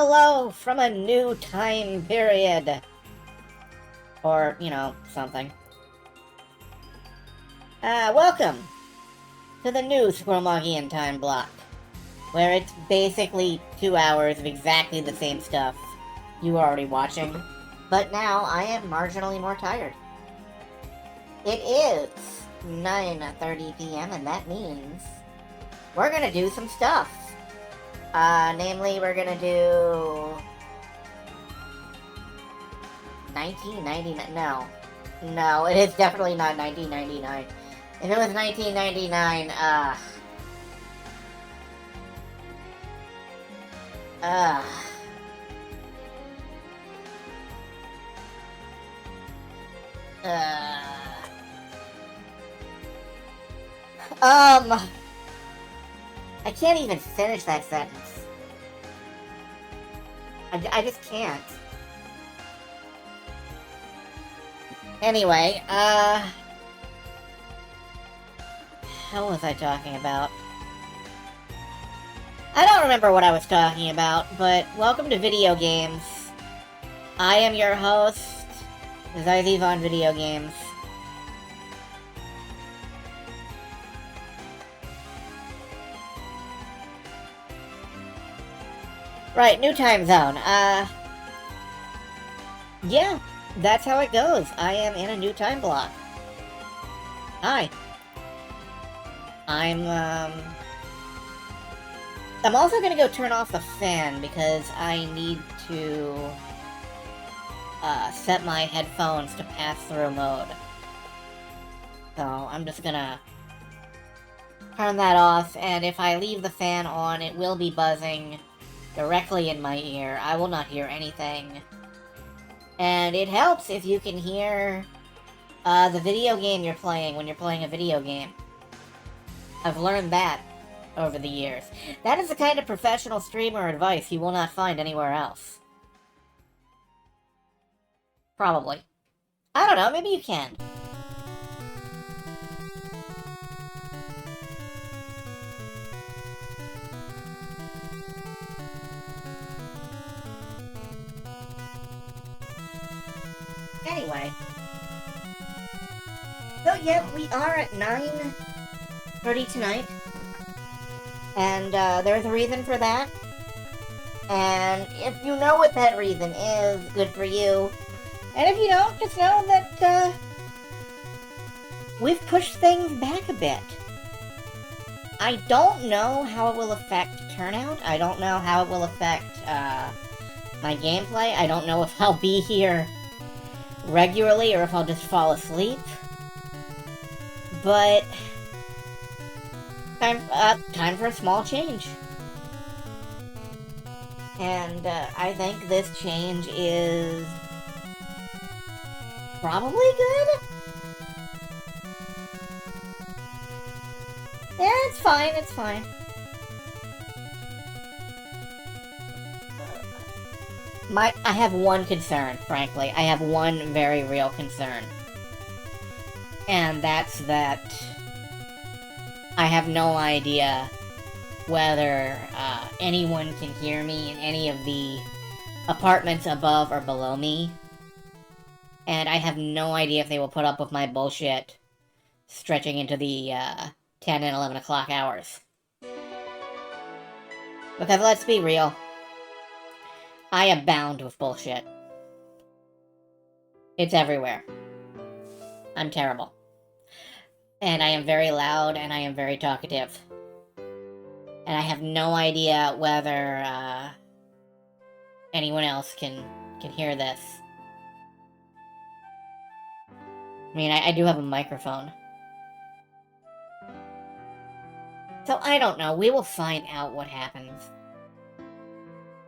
Hello from a new time period. Or, something. Welcome to the new Scromagian time block, where it's basically 2 hours of exactly the same stuff you were already watching, but now I am marginally more tired. It is 9:30 p.m. and that means we're gonna do some stuff. Namely, we're gonna do 1999. No, it is definitely not 1999. If it was 1999, uh, I can't even finish that sentence. I just can't. Anyway, what was I talking about? I don't remember what I was talking about, but welcome to video games. I am your host, Zyziv on Video Games. Right, new time zone. Yeah, that's how it goes. I am in a new time block. Hi. I'm also gonna go turn off the fan because I need to set my headphones to pass-through mode. So I'm just gonna turn that off, and if I leave the fan on, it will be buzzing directly in my ear. I will not hear anything. And it helps if you can hear the video game you're playing when you're playing a video game. I've learned that over the years. That is the kind of professional streamer advice you will not find anywhere else. Probably. I don't know, maybe you can. Anyway. So yeah, we are at 9:30 tonight. And there's a reason for that. And if you know what that reason is, good for you. And if you don't, just know that we've pushed things back a bit. I don't know how it will affect turnout. I don't know how it will affect my gameplay. I don't know if I'll be here regularly or if I'll just fall asleep. But time for a small change. And I think this change is probably good? Yeah, it's fine, it's fine. I have one concern, frankly. I have one very real concern. And that's that I have no idea whether anyone can hear me in any of the apartments above or below me. And I have no idea if they will put up with my bullshit stretching into the 10 and 11 o'clock hours. Because let's be real, I abound with bullshit. It's everywhere. I'm terrible. And I am very loud, and I am very talkative. And I have no idea whether anyone else can hear this. I mean, I do have a microphone. So I don't know. We will find out what happens.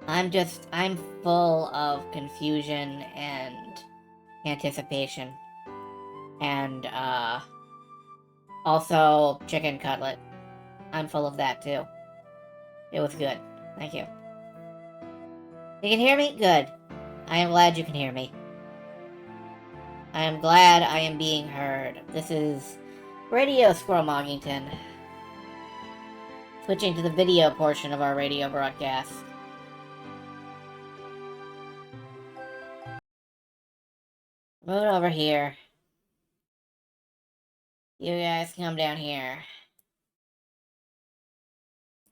I'm full of confusion and anticipation. And, also chicken cutlet. I'm full of that, too. It was good. Thank you. You can hear me? Good. I am glad you can hear me. I am glad I am being heard. This is Radio Scromaggington. Switching to the video portion of our radio broadcast. Move over here. You guys come down here.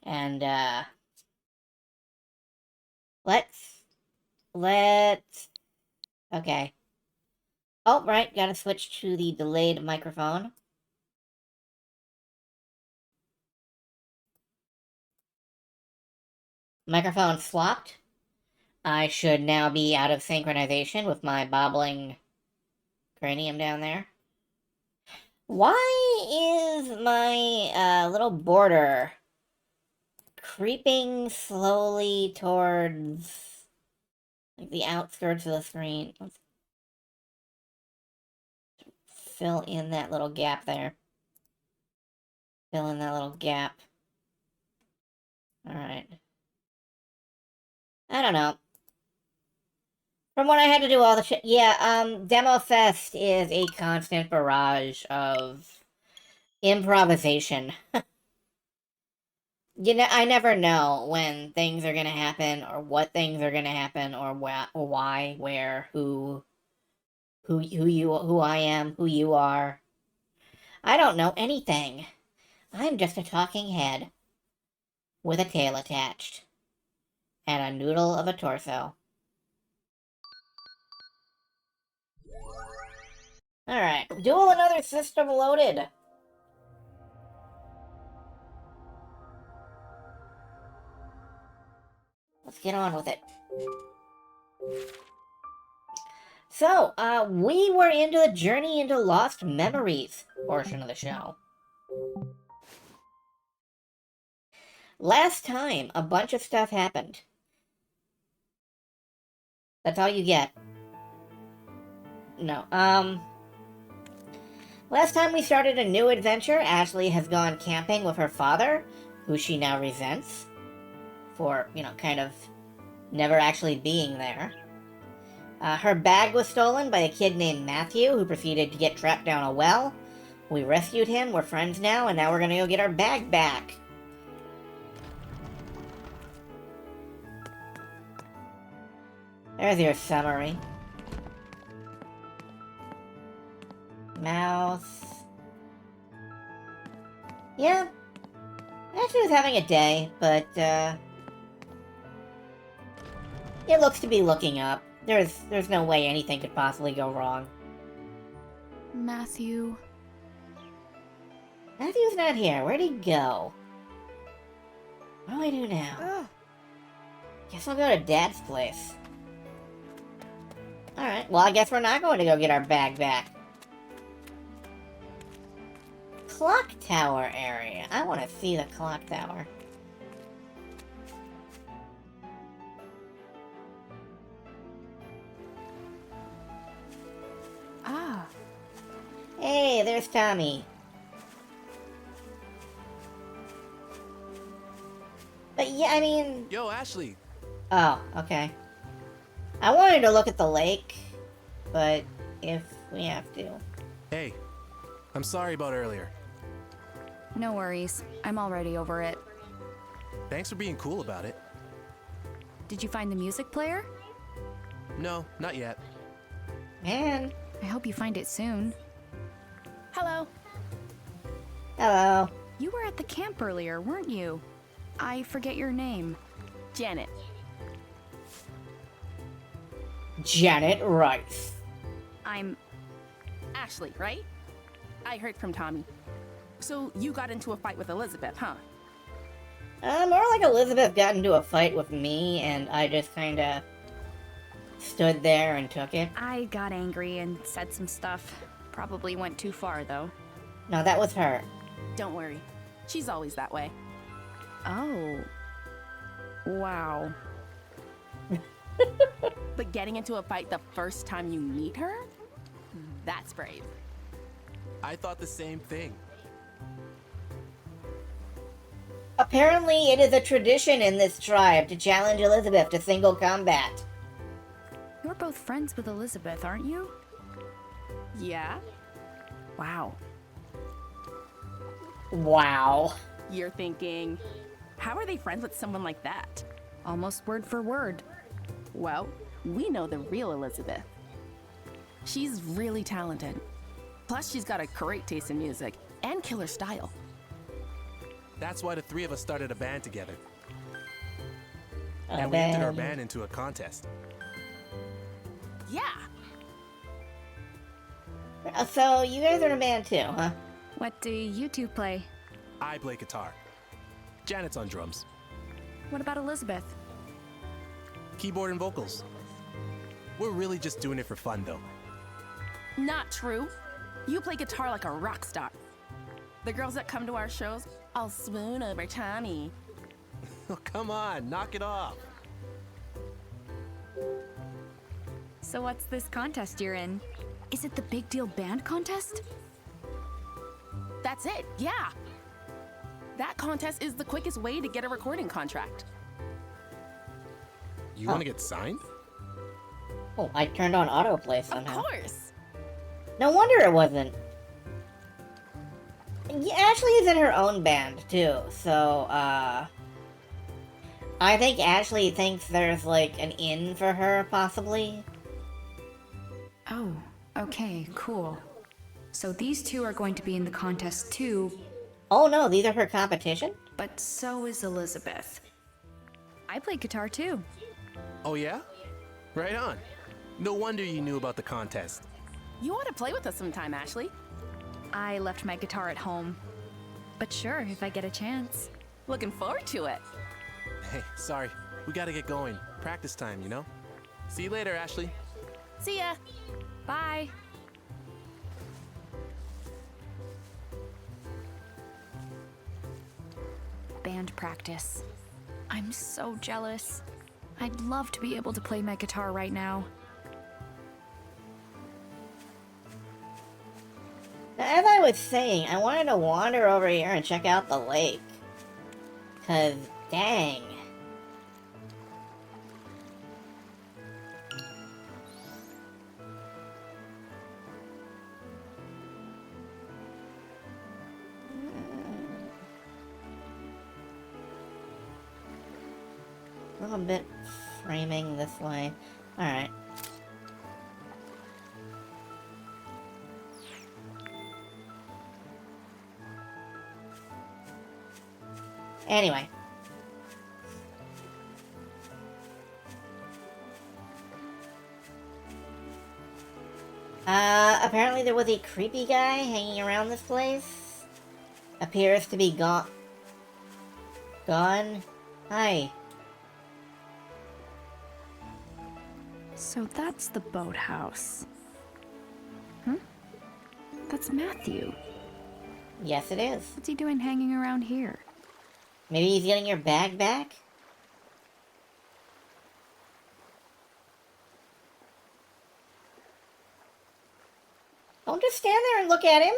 And, let's... Okay. Oh, right, gotta switch to the delayed microphone. Microphone swapped. I should now be out of synchronization with my bobbling cranium down there. Why is my little border creeping slowly towards like the outskirts of the screen? Let's fill in that little gap there. Fill in that little gap. Alright. I don't know. From what I had to do all the shit... Yeah, Demo Fest is a constant barrage of improvisation. You know, I never know when things are gonna happen, or what things are gonna happen, or why, where, who I am, who you are. I don't know anything. I'm just a talking head with a tail attached and a noodle of a torso. Alright, duel another system loaded. Let's get on with it. So, we were into the Journey into Lost Memories portion of the show. Last time, a bunch of stuff happened. That's all you get. No, last time we started a new adventure, Ashley has gone camping with her father, who she now resents for, you know, kind of never actually being there. Her bag was stolen by a kid named Matthew, who proceeded to get trapped down a well. We rescued him, we're friends now, and now we're gonna go get our bag back. There's your summary. Mouse. Yeah. Ashley was having a day, but, it looks to be looking up. There's no way anything could possibly go wrong. Matthew. Matthew's not here. Where'd he go? What do I do now? Ugh. Guess I'll go to Dad's place. Alright, well I guess we're not going to go get our bag back. Clock tower area. I want to see the clock tower. Ah. Hey, there's Tommy. But yeah, I mean... Yo, Ashley. Oh, okay. I wanted to look at the lake, but if we have to... Hey, I'm sorry about earlier. No worries. I'm already over it. Thanks for being cool about it. Did you find the music player? No, not yet. Man. I hope you find it soon. Hello. Hello. You were at the camp earlier, weren't you? I forget your name. Janet. Janet Rice. I'm Ashley, right? I heard from Tommy. So you got into a fight with Elizabeth, huh? More like Elizabeth got into a fight with me, and I just kinda stood there and took it. I got angry and said some stuff. Probably went too far, though. No, that was her. Don't worry. She's always that way. Oh. Wow. But getting into a fight the first time you meet her? That's brave. I thought the same thing. Apparently, it is a tradition in this tribe to challenge Elizabeth to single combat. You're both friends with Elizabeth, aren't you? Yeah? Wow. Wow. You're thinking, how are they friends with someone like that? Almost word for word. Well, we know the real Elizabeth. She's really talented. Plus, she's got a great taste in music and killer style. That's why the three of us started a band together. A And we entered our band. band into a contest. Yeah, So, you guys are a band too, huh? What do you two play? I play guitar. Janet's on drums. What about Elizabeth? Keyboard and vocals. We're really just doing it for fun, though. not true. You play guitar like a rock star. The girls that come to our shows all swoon over Tommy. Oh, come on, knock it off. So what's this contest you're in? Is it the Big Deal Band Contest? That's it, yeah. That contest is the quickest way to get a recording contract. You want to get signed? Oh, I turned on autoplay Of somehow. course. No wonder it wasn't. Yeah, Ashley is in her own band, too, so, I think Ashley thinks there's, like, an in for her, possibly. Oh, okay, cool. So these two are going to be in the contest too, Oh no, these are her competition? but so is Elizabeth. I play guitar too. Oh, yeah? Right on. No wonder you knew about the contest. You ought to play with us sometime, Ashley. I left my guitar at home. But sure, if I get a chance. Looking forward to it. Hey, sorry. We gotta get going. Practice time, you know? See you later, Ashley. See ya. Bye! Band practice. I'm so jealous. I'd love to be able to play my guitar right now. Now, as I was saying, I wanted to wander over here and check out the lake. 'Cause, dang. A little bit framing this way. Alright. Anyway. Apparently there was a creepy guy hanging around this place. Appears to be gone. Hi. So that's the boathouse. That's Matthew. Yes, it is. What's he doing hanging around here? Maybe he's getting your bag back? Don't just stand there and look at him.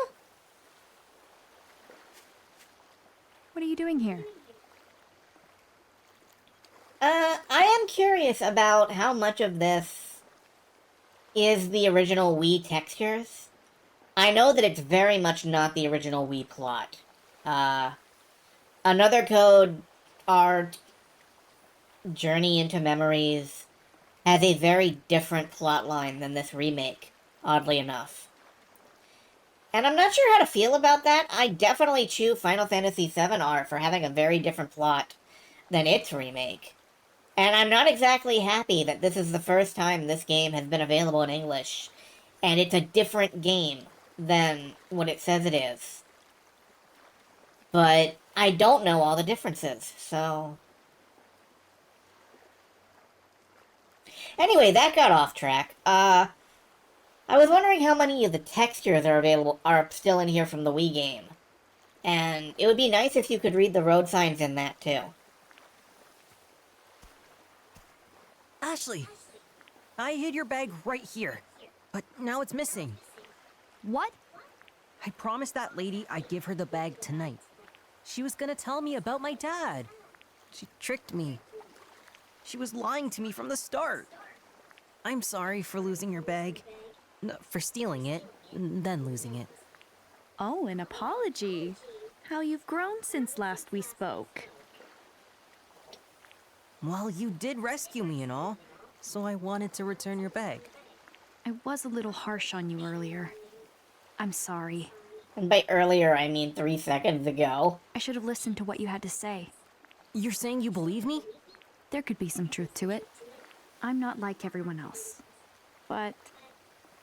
What are you doing here? I am curious about how much of this is the original Wii textures. I know that it's very much not the original Wii plot. Another Code art, Journey into Memories, has a very different plotline than this remake, oddly enough. And I'm not sure how to feel about that. I definitely chew Final Fantasy VII art for having a very different plot than its remake. And I'm not exactly happy that this is the first time this game has been available in English, and it's a different game than what it says it is. But I don't know all the differences, so... Anyway, that got off track. I was wondering how many of the textures are still in here from the Wii game. And it would be nice if you could read the road signs in that, too. Ashley, I hid your bag right here, but now it's missing. What? I promised that lady I'd give her the bag tonight. She was gonna tell me about my dad. She tricked me. She was lying to me from the start. I'm sorry for losing your bag. No, for stealing it, and then losing it. Oh, an apology. How you've grown since last we spoke. Well, you did rescue me and all, so I wanted to return your bag. I was a little harsh on you earlier. I'm sorry. And by earlier, I mean 3 seconds ago. I should have listened to what you had to say. You're saying you believe me? There could be some truth to it. I'm not like everyone else. But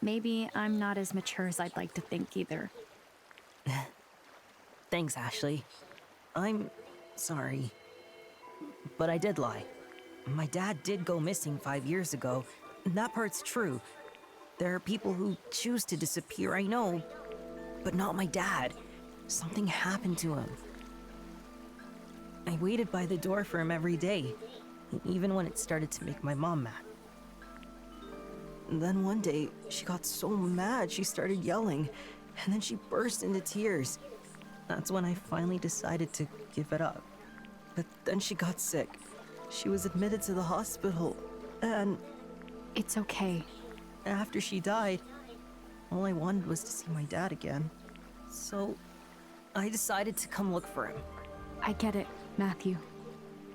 maybe I'm not as mature as I'd like to think either. Thanks, Ashley. I'm sorry. But I did lie. My dad did go missing 5 years ago. That part's true. There are people who choose to disappear, I know. But not my dad. Something happened to him. I waited by the door for him every day, even when it started to make my mom mad. And then one day, she got so mad she started yelling, and then she burst into tears. That's when I finally decided to give it up. But then she got sick. She was admitted to the hospital, and It's okay. after she died, all I wanted was to see my dad again. So, I decided to come look for him. I get it, Matthew.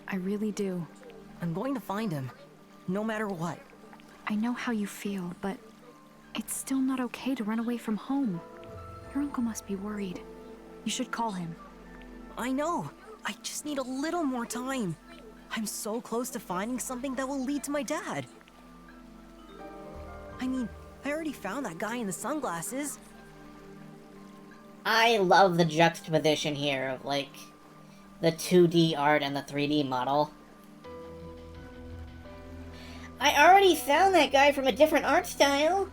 I really do. I'm going to find him, no matter what. I know how you feel, but it's still not okay to run away from home. Your uncle must be worried. You should call him. I know. I just need a little more time. I'm so close to finding something that will lead to my dad. I mean, I already found that guy in the sunglasses. I love the juxtaposition here of, like, the 2D art and the 3D model. I already found that guy from a different art style!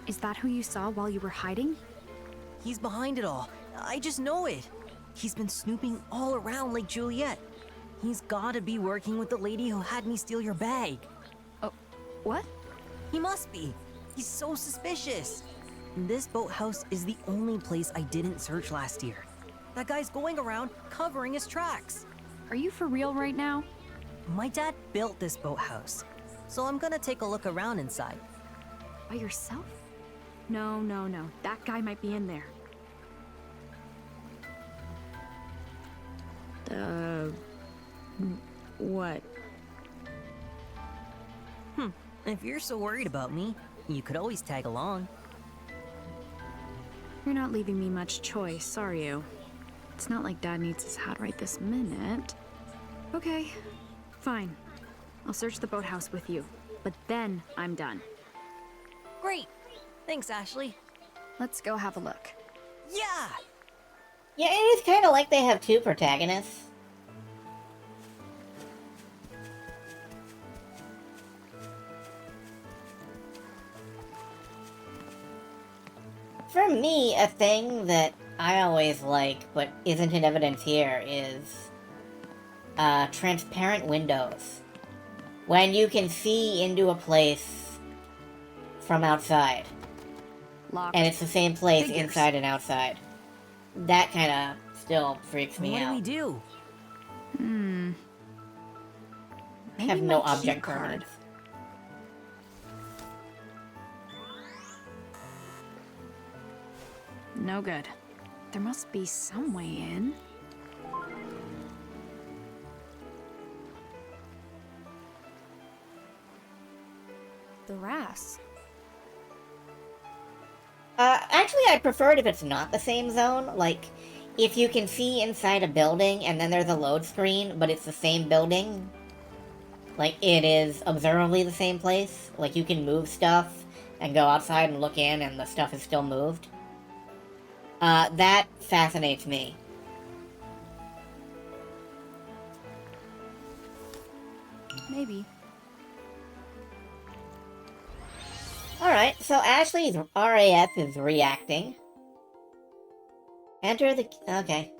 Is that who you saw while you were hiding? He's behind it all. I just know it. He's been snooping all around Lake Juliet. He's gotta be working with the lady who had me steal your bag. Oh, what? He must be. He's so suspicious. This boathouse is the only place I didn't search last year. That guy's going around covering his tracks. Are you for real right now? My dad built this boathouse, so I'm gonna take a look around inside. By yourself? No, no, no. That guy might be in there. What? If you're so worried about me, you could always tag along. You're not leaving me much choice, are you? It's not like Dad needs his hat right this minute. Okay, fine. I'll search the boathouse with you, but then I'm done. Great. Thanks, Ashley. Let's go have a look. Yeah! Yeah, it is kind of like they have 2 protagonists. For me, a thing that I always like, but isn't in evidence here, is transparent windows. When you can see into a place from outside. Locked. And it's the same place Figures. inside and outside. That kind of still freaks me What do out. we do? I have Maybe no my object key card. permanence. No good. There must be some way in. The RAS. Actually, I prefer it if it's not the same zone. Like, if you can see inside a building and then there's a load screen, but it's the same building. Like, it is observably the same place. Like, you can move stuff and go outside and look in and the stuff is still moved. That fascinates me. Maybe. Alright, so Ashley's RAS is reacting. Enter the... okay.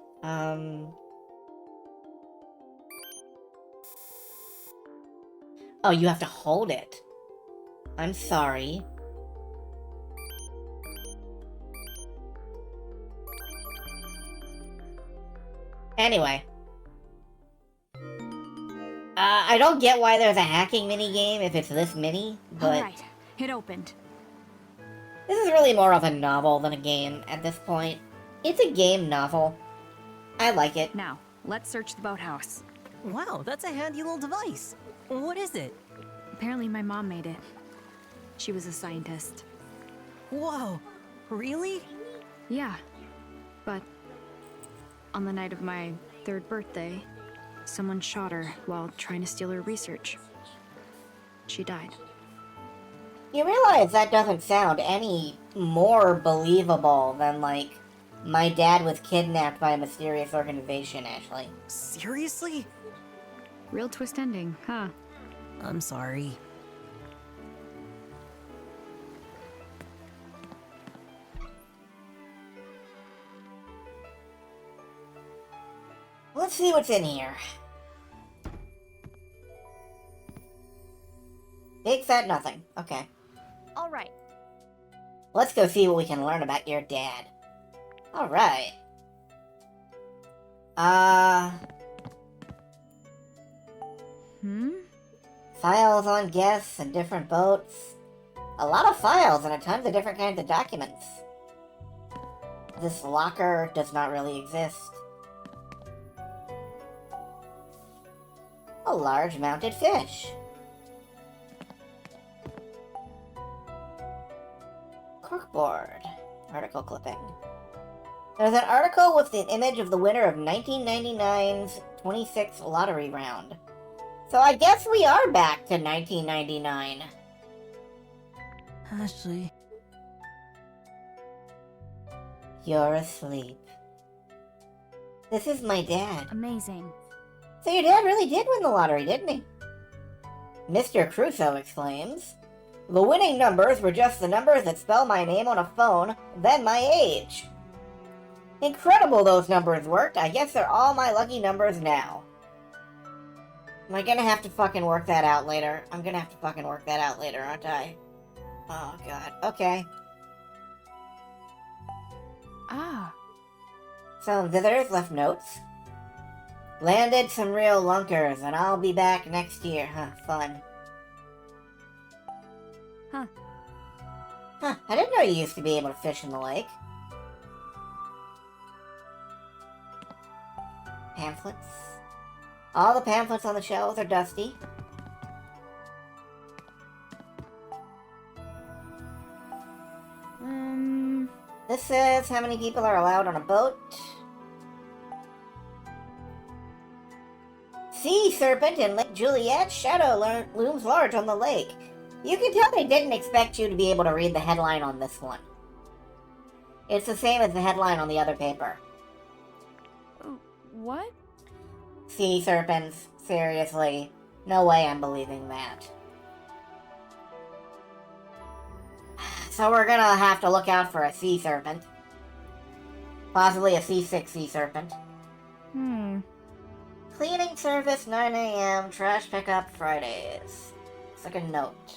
Oh, you have to hold it. I'm sorry. Anyway. I don't get why there's a hacking minigame if it's this mini, but... Alright, it opened. This is really more of a novel than a game at this point. It's a game novel. I like it. Now, let's search the boathouse. Wow, that's a handy little device. What is it? Apparently my mom made it. She was a scientist. Whoa, really? Yeah, but on the night of my 3rd birthday, someone shot her while trying to steal her research. She died. You realize that doesn't sound any more believable than, like, my dad was kidnapped by a mysterious organization, Ashley. Seriously? Real twist ending, huh? I'm sorry. Let's see what's in here. Big fat nothing. Okay. All right. Let's go see what we can learn about your dad. Alright. Files on guests and different boats. A lot of files and a tons of different kinds of documents. This locker does not really exist. A large mounted fish. Corkboard. Article clipping. There's an article with the image of the winner of 1999's 26th lottery round. So I guess we are back to 1999. Ashley. You're asleep. This is my dad. Amazing. So your dad really did win the lottery, didn't he? Mr. Crusoe exclaims. The winning numbers were just the numbers that spell my name on a phone, then my age. Incredible those numbers worked. I guess they're all my lucky numbers now. Am I gonna have to fucking work that out later? I'm gonna have to fucking work that out later, aren't I? Oh, God. Okay. Ah. Some visitors left notes. Landed some real lunkers, and I'll be back next year. Huh, fun. Huh. Huh, I didn't know you used to be able to fish in the lake. Pamphlets. All the pamphlets on the shelves are dusty. This says how many people are allowed on a boat. Sea serpent in Lake Juliet. Shadow looms large on the lake. You can tell they didn't expect you to be able to read the headline on this one. It's the same as the headline on the other paper. What? Sea serpents. Seriously. No way I'm believing that. So we're gonna have to look out for a sea serpent. Possibly a C6 sea serpent. Cleaning service 9 a.m. Trash pickup Fridays. It's like a note.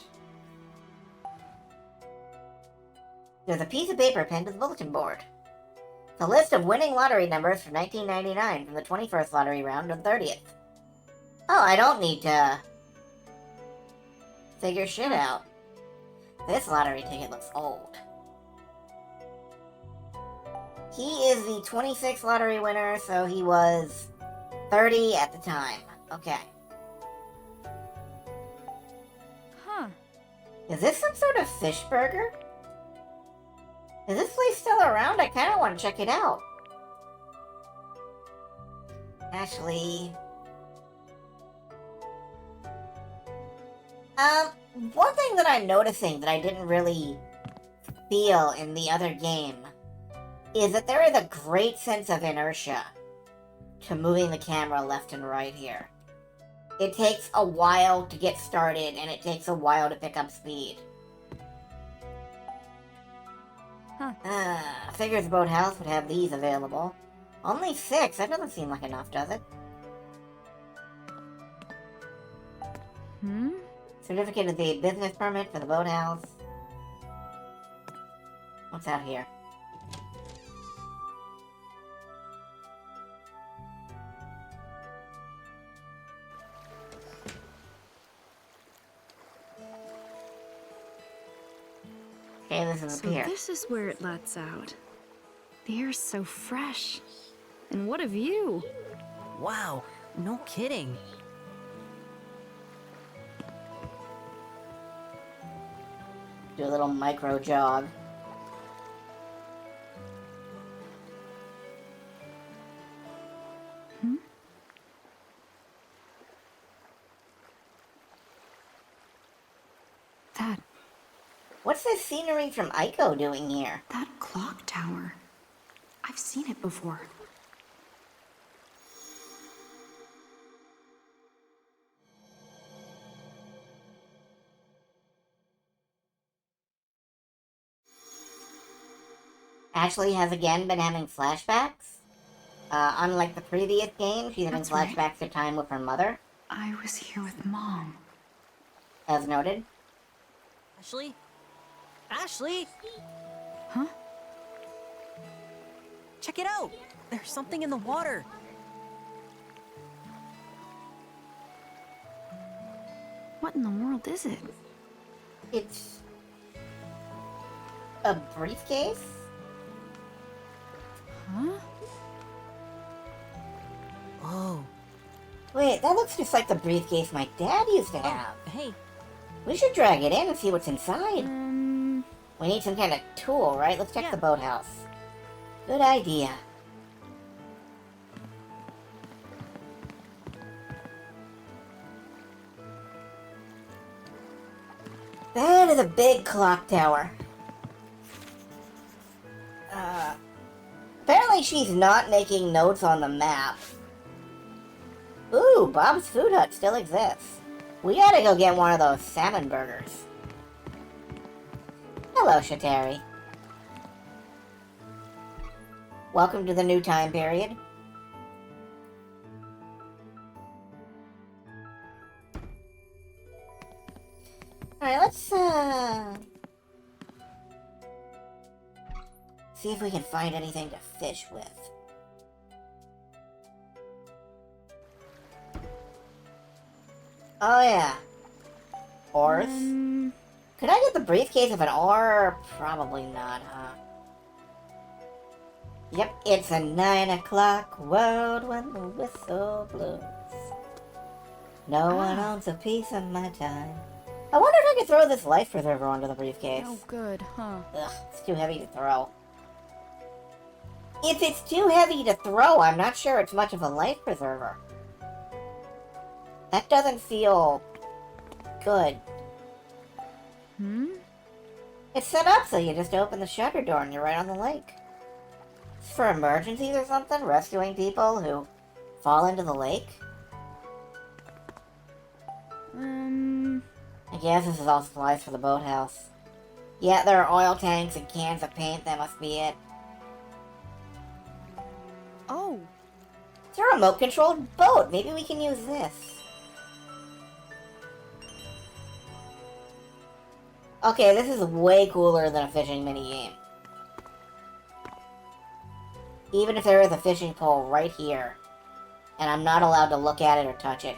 There's a piece of paper pinned to the bulletin board. It's a list of winning lottery numbers for 1999 from the 21st lottery round to the 30th. Oh, I don't need to figure shit out. This lottery ticket looks old. He is the 26th lottery winner, so he was 30 at the time. Okay. Huh. Is this some sort of fish burger? Is this place still around? I kind of want to check it out. Ashley. One thing that I'm noticing that I didn't really feel in the other game is that there is a great sense of inertia to moving the camera left and right here. It takes a while to get started, and it takes a while to pick up speed. Figures Boathouse would have these available. Only 6? That doesn't seem like enough, does it? Certificate of the business permit for the boathouse. What's out here? Okay, this is So up here. this is where it lets out. The air's so fresh. And what a view! Wow, No kidding. Do a little micro jog. That What's this scenery from Ico doing here? clock tower. I've seen it before. Ashley has again been having flashbacks. Unlike the previous game, she's having That's right. flashbacks to time with her mother, I was here with Mom. as noted. Ashley? Ashley? Huh? Check it out! There's something in the water. What in the world is it? It's a briefcase? Huh? Oh. Wait, that looks just like the briefcase my dad used to have. Hey, We should drag it in and see what's inside. Um, We need some kind of tool, right? Let's check Yeah. the boathouse. Good idea. That is a big clock tower. Apparently she's not making notes on the map. Ooh, Bob's Food Hut still exists. We gotta go get one of those salmon burgers. Hello, Shatari. Welcome to the new time period. Alright, let's, see if we can find anything to fish with. Oh, yeah. Oars? Could I get the briefcase of an oar? Probably not, huh? Yep, it's a 9 o'clock world when the whistle blows. No one owns a piece of my time. I wonder if I could throw this life preserver onto the briefcase. Oh, good, huh? Ugh, it's too heavy to throw. If it's too heavy to throw, I'm not sure it's much of a life preserver. That doesn't feel good. It's set up so you just open the shutter door and you're right on the lake. It's for emergencies or something? Rescuing people who fall into the lake? I guess this is all supplies for the boathouse. Yeah, there are oil tanks and cans of paint. That must be it. Oh, It's a remote-controlled boat. Maybe we can use this. Okay, this is way cooler than a fishing minigame. Even if there is a fishing pole right here, and I'm not allowed to look at it or touch it.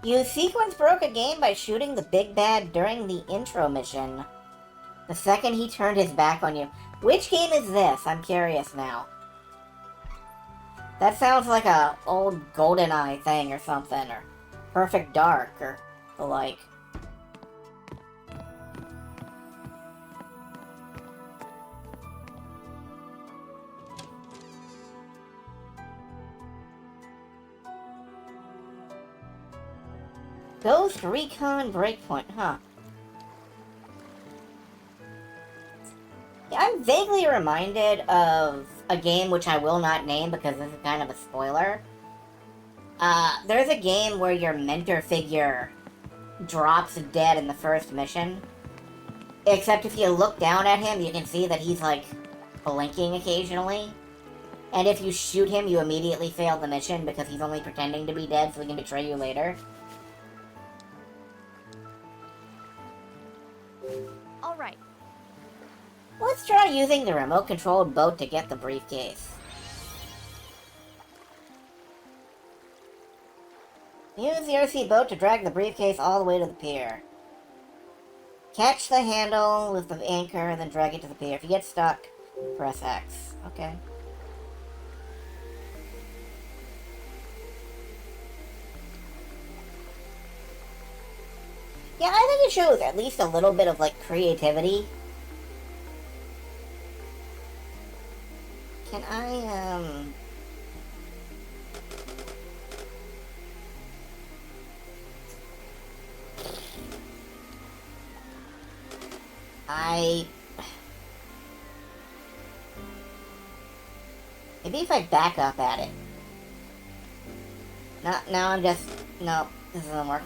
You sequence broke a game by shooting the big bad during the intro mission. The second he turned his back on you. Which game is this? I'm curious now. That sounds like a old GoldenEye thing or something, or Perfect Dark, or the like. Ghost Recon Breakpoint, huh? Yeah, I'm vaguely reminded of a game which I will not name because this is kind of a spoiler. There's a game where your mentor figure drops dead in the first mission. Except if you look down at him, you can see that he's, like, blinking occasionally. And if you shoot him, you immediately fail the mission because he's only pretending to be dead so he can betray you later. All right. Let's try using the remote-controlled boat to get the briefcase. Use the RC boat to drag the briefcase all the way to the pier. Catch the handle with the anchor, then drag it to the pier. If you get stuck, press X. Okay. Yeah, I think it shows at least a little bit of, like, creativity. Can I, maybe if I back up at it. No, now I'm just... No, this doesn't work.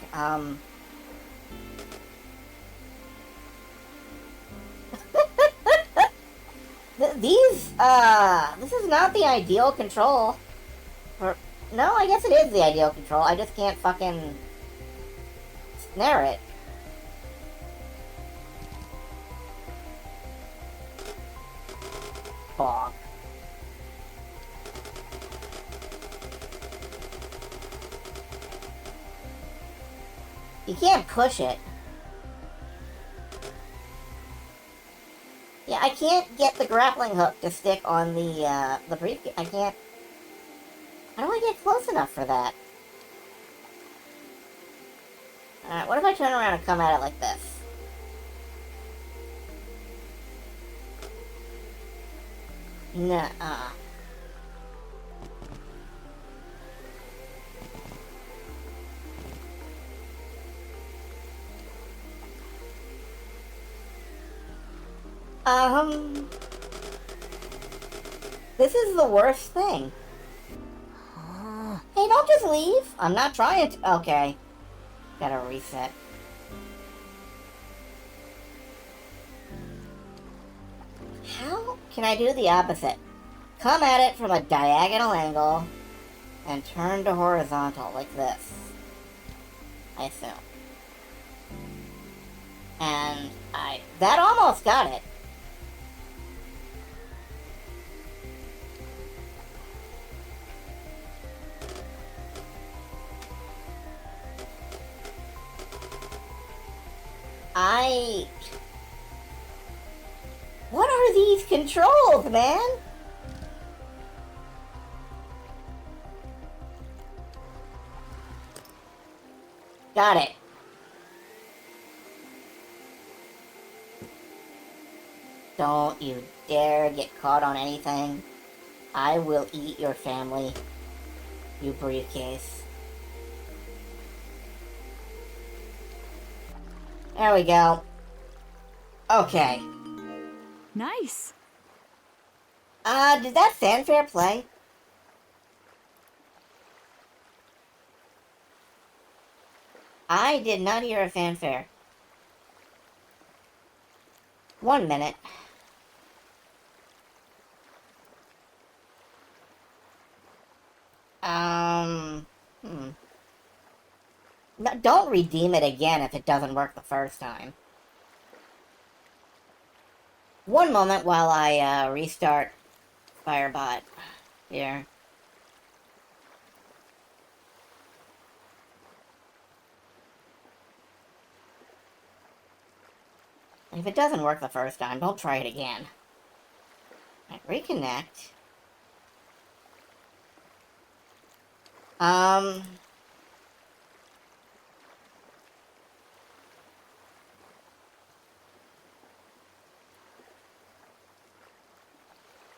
This is not the ideal control. No, I guess it is the ideal control. I just can't fucking snare it. Bonk. You can't push it. Yeah, I can't get the grappling hook to stick on the briefcase. I can't... How do I get close enough for that? Alright, what if I turn around and come at it like this? Nuh-uh. This is the worst thing. Hey, don't just leave. I'm not trying to... Okay. Gotta reset. How can I do the opposite? Come at it from a diagonal angle and turn to horizontal like this. I assume. And that almost got it. What are these controls, man? Got it. Don't you dare get caught on anything. I will eat your family, you briefcase. There we go. Okay. Nice. Did that fanfare play? I did not hear a fanfare. 1 minute. No, don't redeem it again if it doesn't work the first time. 1 moment while I, restart Firebot here. If it doesn't work the first time, don't try it again. Right, reconnect.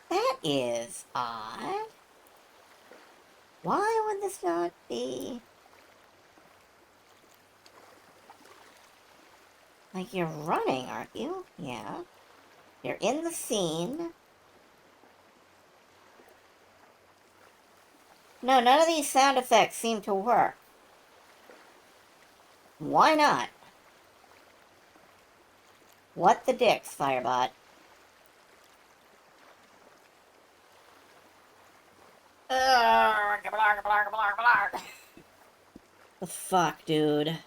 That is odd. Why would this not be... Like, you're running, aren't you? Yeah. You're in the scene. No, none of these sound effects seem to work. Why not? What the dicks, Firebot? The fuck, dude?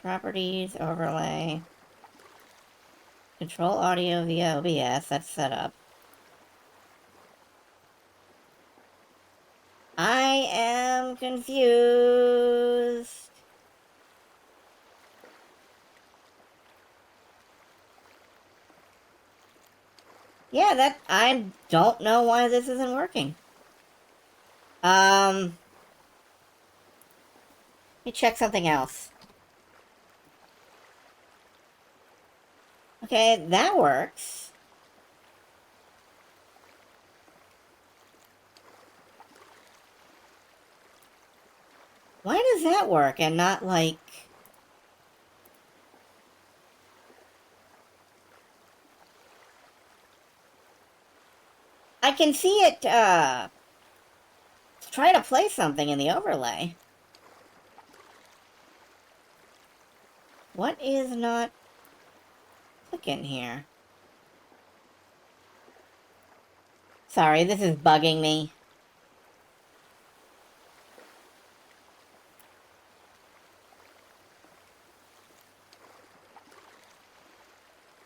Properties, overlay. Control audio via OBS, that's set up. I am confused. Yeah, I don't know why this isn't working. me check something else. Okay, that works. Why does that work and not, like... I can see it, try to play something in the overlay. What is not clicking here? Sorry, this is bugging me.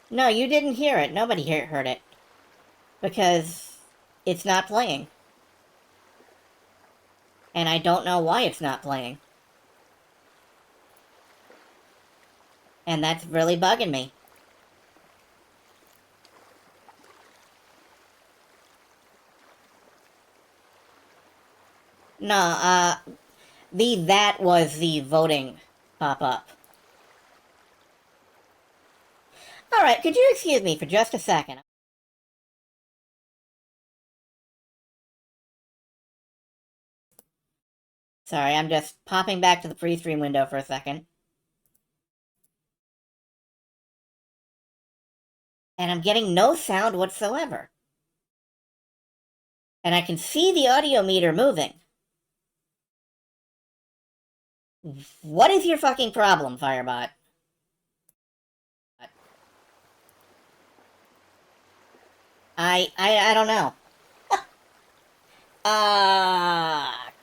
No, you didn't hear it. Nobody heard it. Because it's not playing. And I don't know why it's not playing. And that's really bugging me. No, that was the voting pop-up. Alright, could you excuse me for just a second? Sorry, I'm just popping back to the pre-stream window for a second. And I'm getting no sound whatsoever. And I can see the audio meter moving. What is your fucking problem, Firebot? I don't know.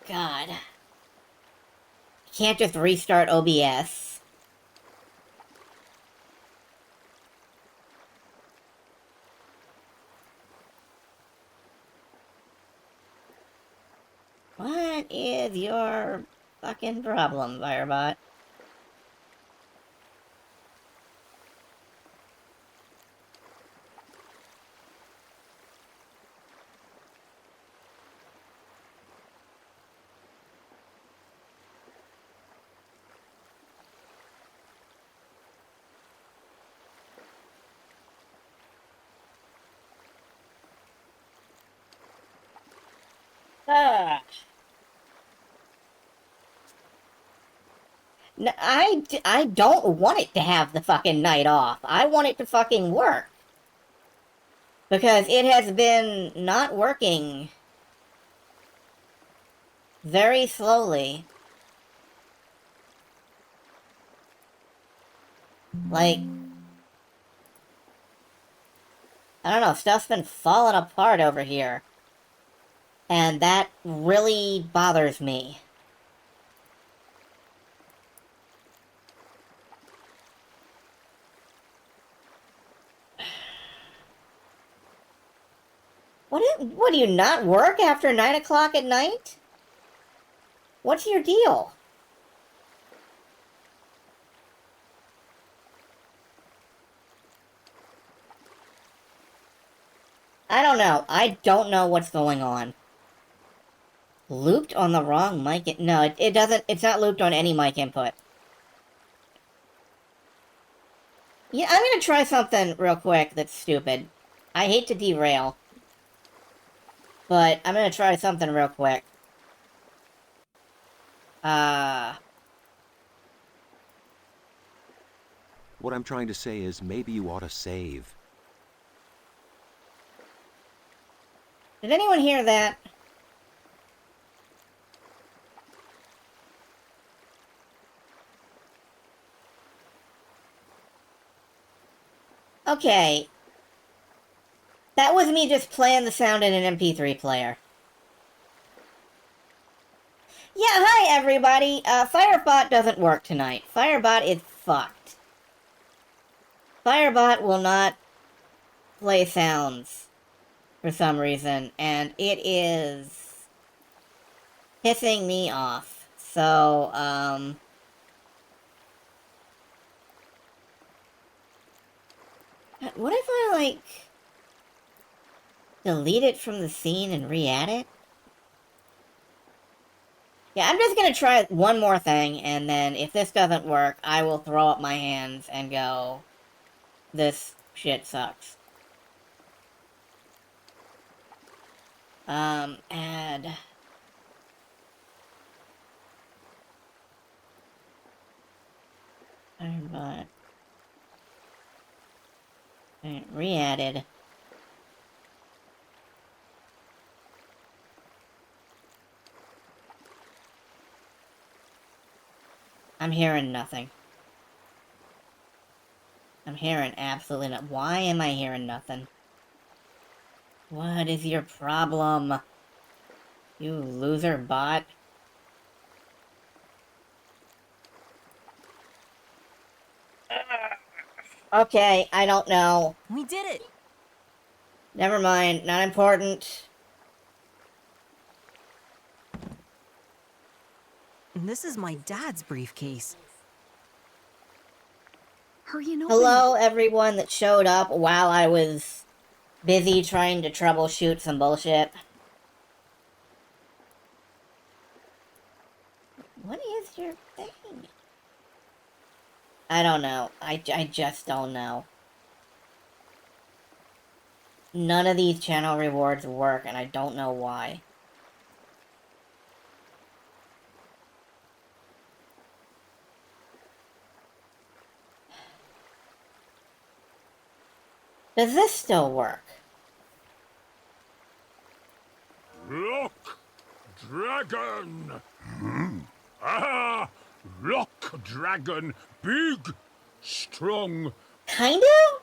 God. Can't just restart OBS. What is your fucking problem, Firebot? No, I don't want it to have the fucking night off. I want it to fucking work. Because it has been not working very slowly. Like, I don't know, stuff's been falling apart over here. And that really bothers me. What do you not work after 9 o'clock at night? What's your deal? I don't know. I don't know what's going on. Looped on the wrong mic? No, it doesn't. It's not looped on any mic input. Yeah, I'm gonna try something real quick that's stupid. I hate to derail. But I'm gonna try something real quick. What I'm trying to say is maybe you ought to save. Did anyone hear that? Okay. That was me just playing the sound in an MP3 player. Yeah, hi everybody! Firebot doesn't work tonight. Firebot is fucked. Firebot will not play sounds for some reason, and it is pissing me off. So, what if I, like, delete it from the scene and re-add it? Yeah, I'm just gonna try one more thing, and then if this doesn't work, I will throw up my hands and go, this shit sucks. Add... Ironbot. Alright, re-added. I'm hearing nothing. I'm hearing absolutely nothing. Why am I hearing nothing? What is your problem? You loser bot. Okay, I don't know. We did it! Never mind, not important. This is my dad's briefcase. Hurry and open Hello, everyone that showed up while I was busy trying to troubleshoot some bullshit. What is your thing? I don't know. I just don't know. None of these channel rewards work, and I don't know why. Does this still work? Look, dragon! Ah! Look, dragon! Big, strong. Kind of?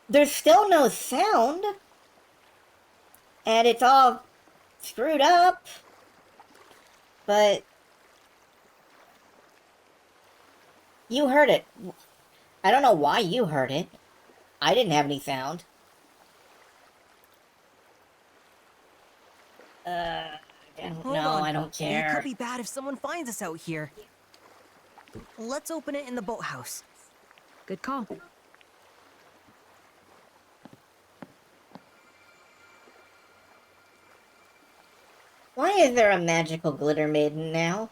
There's still no sound. And it's all screwed up. But you heard it. I don't know why you heard it. I didn't have any sound. Hold No, on. I don't It care. could be bad if someone finds us out here. Let's open it in the boathouse. Good call. Why is there a magical glitter maiden now?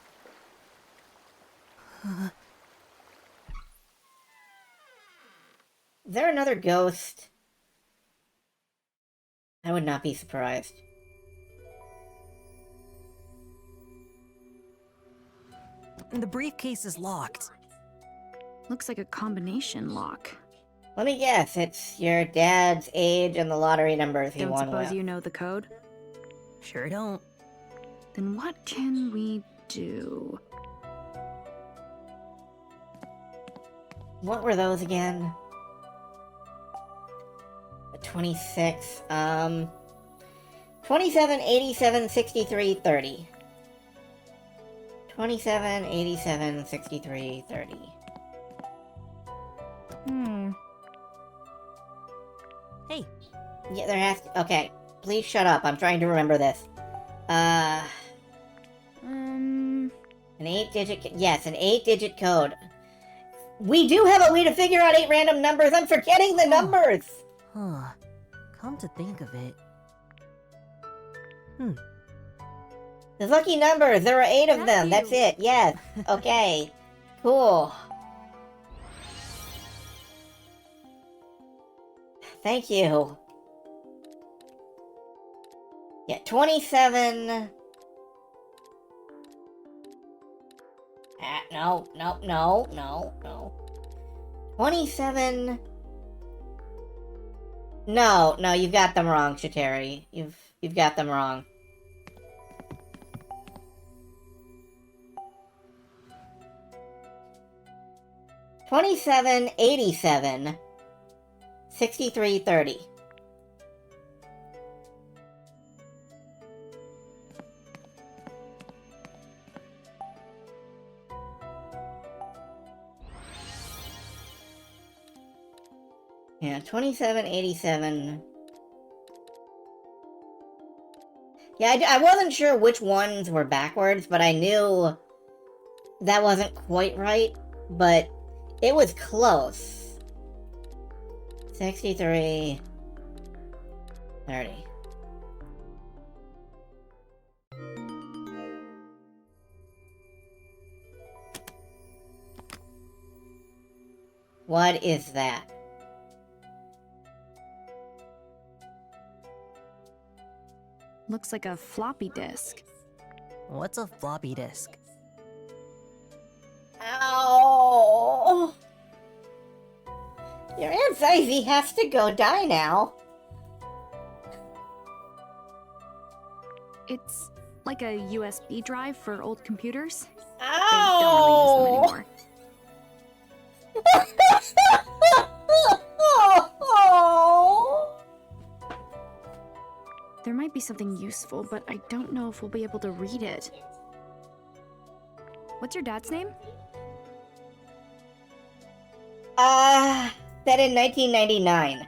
Is there another ghost? I would not be surprised. The briefcase is locked. Looks like a combination lock. Let me guess, it's your dad's age and the lottery numbers he Don't won suppose with. you know the code? Sure don't. Then what can we do? What were those again? 26, 27, 87, 63, 30. 27, 87, 63, 30. Hey, Yeah, there has to... Okay, please shut up. I'm trying to remember this. An 8-digit... Yes, an 8-digit code. We do have a way to figure out 8 random numbers. I'm forgetting the numbers! huh. Come to think of it. The lucky numbers. There are 8 of them. That's Matthew. it. Yes. Okay. Cool. Thank you. Yeah, 27... No. 27... No, you've got them wrong, Shateri. You've got them wrong. $27, 87, 63, 30. Yeah, 27, 87. Yeah, I wasn't sure which ones were backwards, but I knew that wasn't quite right, but it was close. 63, 30. What is that? Looks like a floppy disk. What's a floppy disk? Ow! Your Aunt Zazie has to go die now. It's like a USB drive for old computers. They Ow! don't really use them anymore. There might be something useful, but I don't know if we'll be able to read it. What's your dad's name? Set in 1999.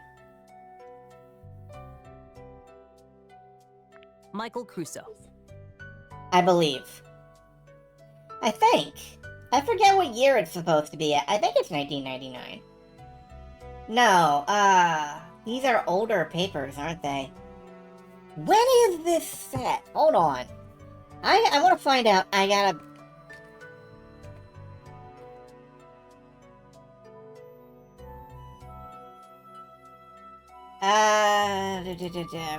Michael Crusoe. I believe. I think. I forget what year it's supposed to be at. I think it's 1999. No, these are older papers, aren't they? When is this set? Hold on. I want to find out. I gotta...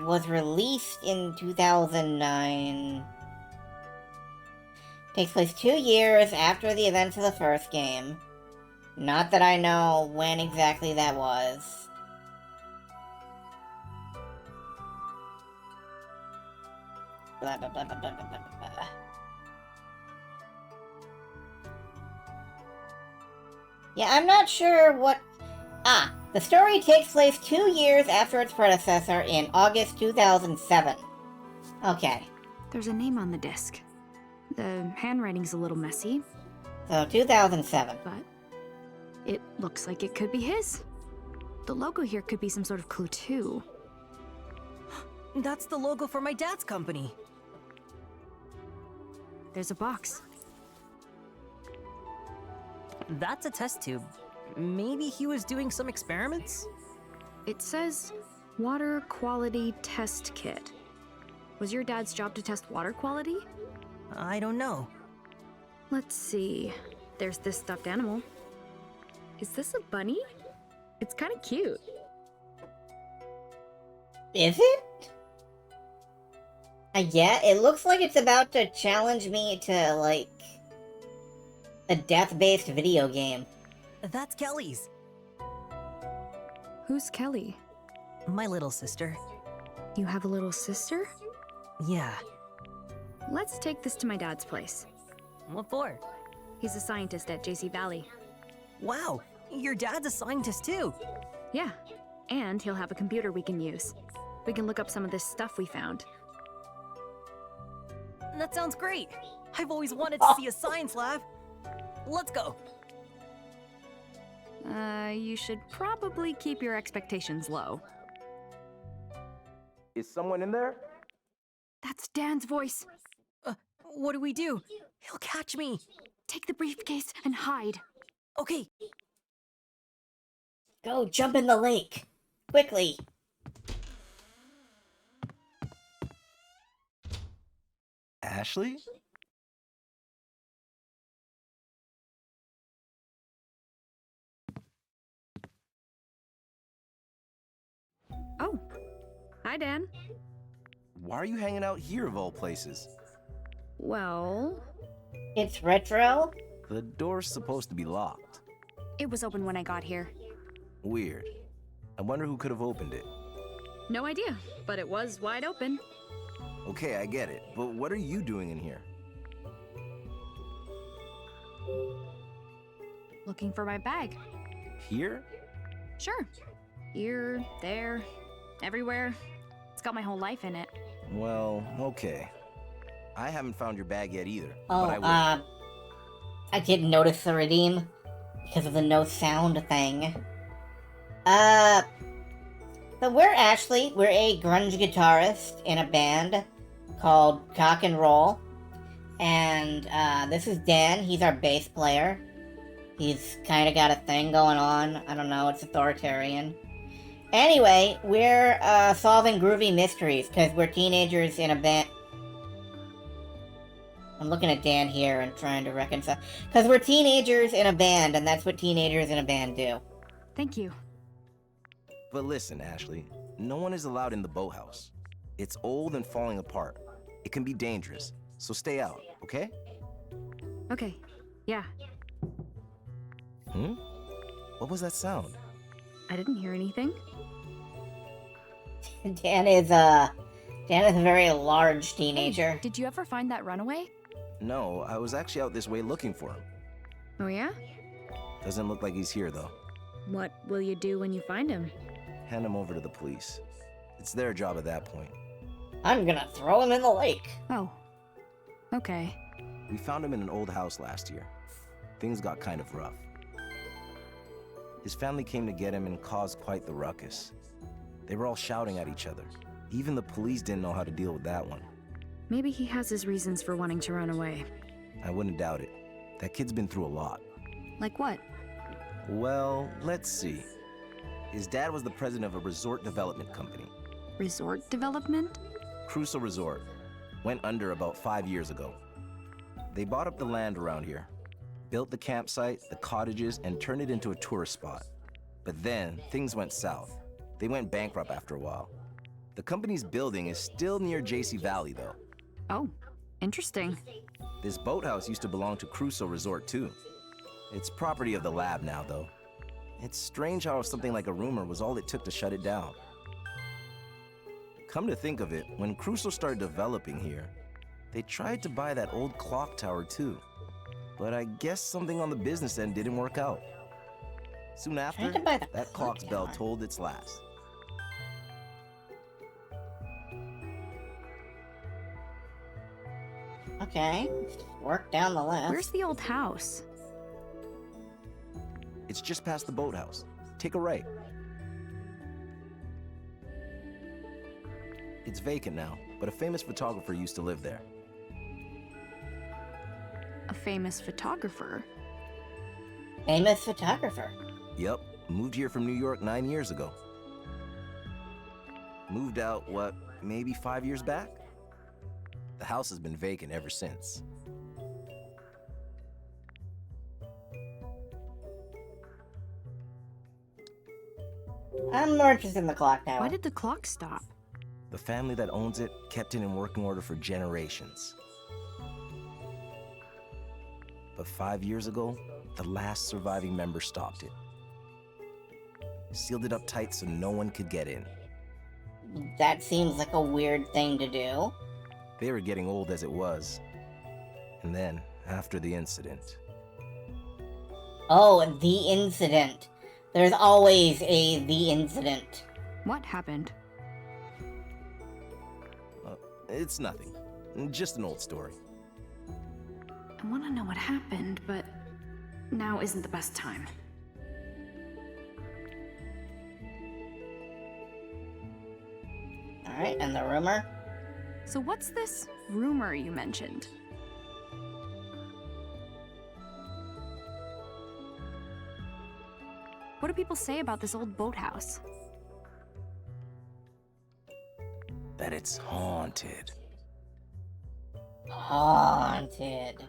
was released in 2009. Takes place 2 years after the events of the first game. Not that I know when exactly that was. Blah, blah, blah, blah, blah, blah, blah, blah. Yeah, I'm not sure what... the story takes place 2 years after its predecessor in August 2007. Okay. There's a name on the disc. The handwriting's a little messy, So, 2007. but it looks like it could be his. The logo here could be some sort of clue too. That's the logo for my dad's company. There's a box. That's a test tube. Maybe he was doing some experiments? It says water quality test kit. Was your dad's job to test water quality? I don't know. Let's see. There's this stuffed animal. Is this a bunny? It's kind of cute. Is it? Yeah, it looks like it's about to challenge me to, like, a death-based video game. That's Kelly's. Who's Kelly? My little sister. You have a little sister? Yeah. Let's take this to my dad's place. What for? He's a scientist at JC Valley. Wow, your dad's a scientist too. Yeah, and he'll have a computer we can use. We can look up some of this stuff we found. That sounds great. I've always wanted to see a science lab. Let's go. You should probably keep your expectations low. Is someone in there? That's Dan's voice. What do we do? He'll catch me. Take the briefcase and hide. Okay. Go jump in the lake. Quickly. Ashley? Oh, hi, Dan. Why are you hanging out here of all places? Well, It's retro? The door's supposed to be locked. it was open when I got here. Weird. I wonder who could have opened it. No idea, but it was wide open. Okay, I get it, but what are you doing in here? Looking for my bag. Here? Sure. Here, there, everywhere. It's got my whole life in it. Well, okay. I haven't found your bag yet either, Oh, but I will. I didn't notice the redeem because of the no sound thing. So we're Ashley. We're a grunge guitarist in a band called Cock and Roll. And, this is Dan. He's our bass player. He's kind of got a thing going on. I don't know, it's authoritarian. Anyway, we're, solving groovy mysteries because we're teenagers in a band. I'm looking at Dan here and trying to reconcile. Because we're teenagers in a band, and that's what teenagers in a band do. Thank you. But listen, Ashley, no one is allowed in the boathouse. It's old and falling apart. It can be dangerous, so stay out, okay? Okay, yeah. What was that sound? I didn't hear anything. Dan is a very large Hey, teenager. did you ever find that runaway? No, I was actually out this way looking for him. Oh yeah? Doesn't look like he's here, though. What will you do when you find him? Hand him over to the police. It's their job at that point. I'm gonna throw him in the lake. Oh. Okay. We found him in an old house last year. Things got kind of rough. His family came to get him and caused quite the ruckus. They were all shouting at each other. Even the police didn't know how to deal with that one. Maybe he has his reasons for wanting to run away. I wouldn't doubt it. That kid's been through a lot. Like what? Well, let's see. His dad was the president of a resort development company. Resort development? Crusoe Resort. Went under about 5 years ago. They bought up the land around here, built the campsite, the cottages, and turned it into a tourist spot. But then, things went south. They went bankrupt after a while. The company's building is still near JC Valley, though. Oh, interesting. This boathouse used to belong to Crusoe Resort, too. It's property of the lab now, though. It's strange how something like a rumor was all it took to shut it down. Come to think of it, when Crusoe started developing here, they tried to buy that old clock tower, too. But I guess something on the business end didn't work out. Soon after, Tried to buy the that clock clock's bell tower. tolled its last. Okay, work down the list. Where's the old house? It's just past the boathouse. Take a right. It's vacant now, but a famous photographer used to live there. A famous photographer? Famous photographer. Yep, moved here from New York 9 years ago. Moved out, what, maybe 5 years back? The house has been vacant ever since. I'm more interested in the clock tower. Why did the clock stop? The family that owns it kept it in working order for generations. But 5 years ago, the last surviving member stopped it. Sealed it up tight so no one could get in. That seems like a weird thing to do. They were getting old as it was. And then, after the incident, Oh, the incident. There's always the incident. What happened? it's nothing. Just an old story. I want to know what happened, but now isn't the best time. Alright, and the rumor? So what's this rumor you mentioned? What do people say about this old boathouse? That it's haunted. Haunted.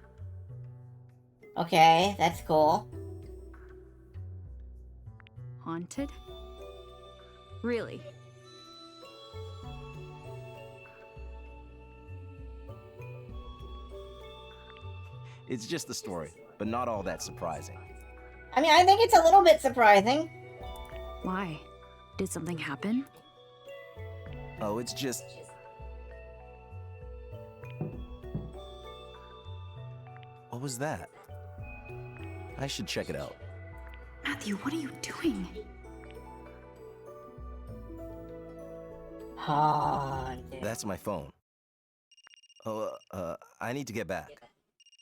Okay, that's cool. Haunted? Really? It's just a story, but not all that surprising. I mean, I think it's a little bit surprising. Why? Did something happen? Oh, it's just... What was that? I should check it out. Matthew, what are you doing? Haunted. That's my phone. Oh, I need to get back.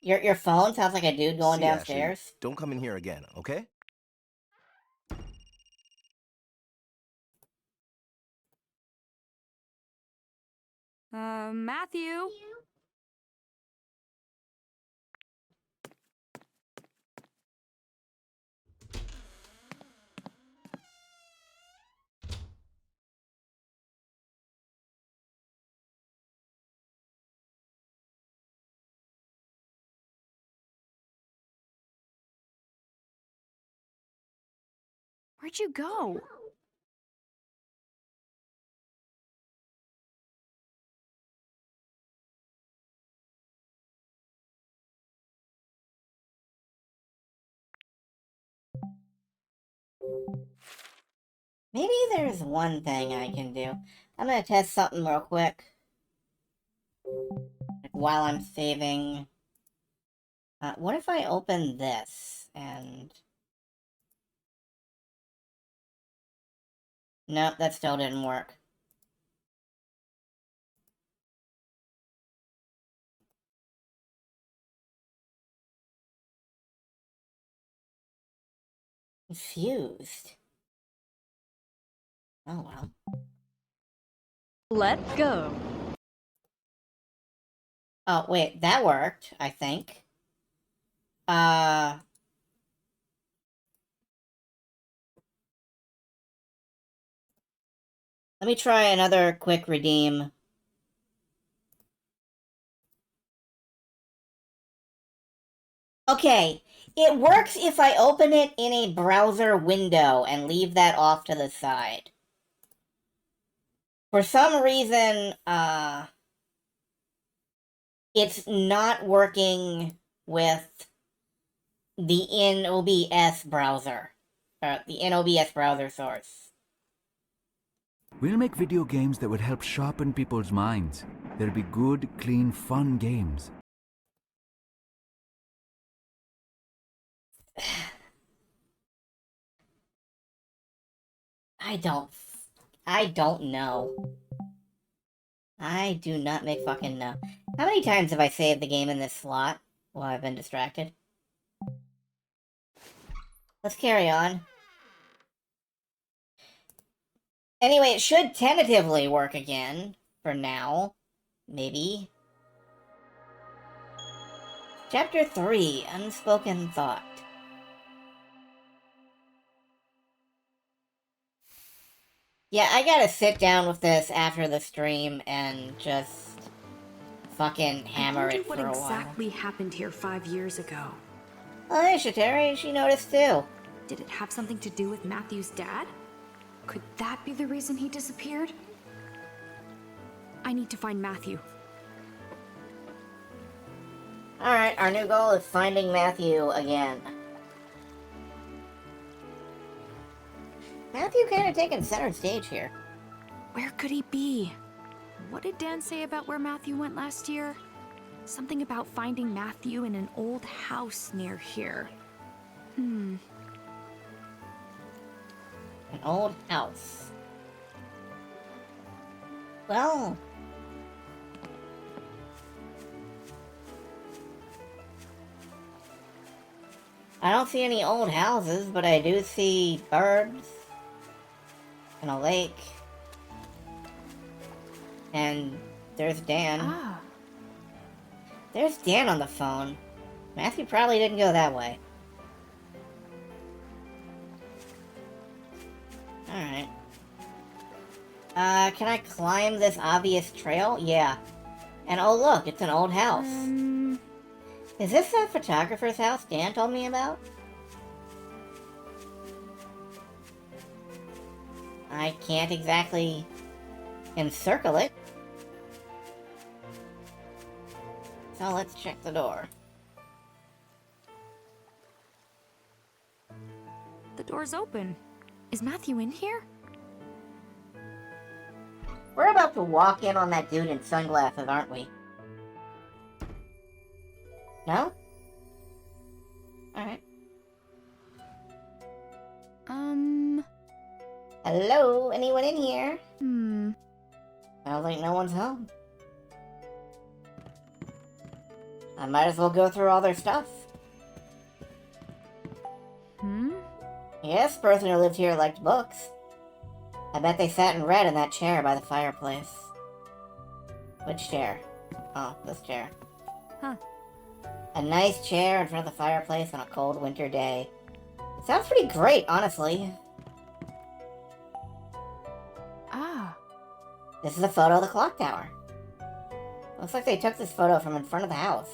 Your phone sounds like a dude going See, Ashley, downstairs. don't come in here again, okay? Matthew? Where'd you go? Maybe there's one thing I can do. I'm gonna test something real quick. Like, while I'm saving. What if I open this and... Nope, that still didn't work. Confused. Oh well. Let's go. Oh, wait, that worked, I think. Let me try another quick redeem. Okay, it works if I open it in a browser window and leave that off to the side. For some reason, it's not working with the NOBS browser. The NOBS browser source. We'll make video games that would help sharpen people's minds. They'll be good, clean, fun games. I don't know. I do not make fucking know. How many times have I saved the game in this slot while I've been distracted? Let's carry on. Anyway, it should tentatively work again. For now. Maybe. Chapter 3, Unspoken Thought. Yeah, I gotta sit down with this after the stream and just fucking hammer it for a while. What exactly happened here 5 years ago? Oh, hey, Shateri, she noticed too. Did it have something to do with Matthew's dad? Could that be the reason he disappeared? I need to find Matthew. Alright, our new goal is finding Matthew again. Matthew kind of taking center stage here. Where could he be? What did Dan say about where Matthew went last year? Something about finding Matthew in an old house near here. An old house. Well... I don't see any old houses, but I do see birds. And a lake. And there's Dan. Ah. There's Dan on the phone. Matthew probably didn't go that way. Alright. Can I climb this obvious trail? Yeah. And oh look, it's an old house. Is this that photographer's house Dan told me about? I can't exactly encircle it. So let's check the door. The door's open. Is Matthew in here? We're about to walk in on that dude in sunglasses, aren't we? No? Alright. Hello? Anyone in here? Sounds like no one's home. I might as well go through all their stuff. Yes, person who lived here liked books. I bet they sat and read in that chair by the fireplace. Which chair? Oh, this chair. Huh. A nice chair in front of the fireplace on a cold winter day. Sounds pretty great, honestly. Ah. This is a photo of the clock tower. Looks like they took this photo from in front of the house.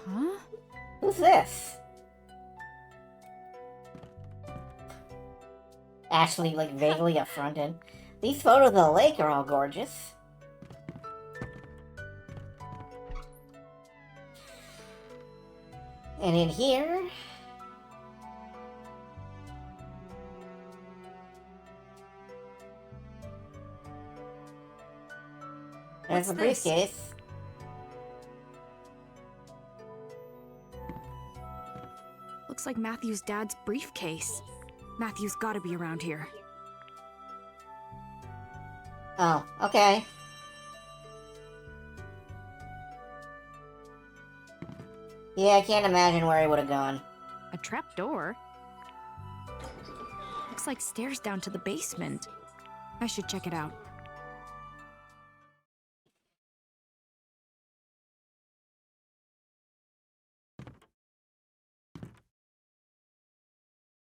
Huh? Who's this? Ashley, like, vaguely affronted. These photos of the lake are all gorgeous. And in here... there's What's a this? briefcase. Looks like Matthew's dad's briefcase. Matthew's gotta be around here. Oh, okay. Yeah, I can't imagine where he would have gone. A trap door? Looks like stairs down to the basement. I should check it out.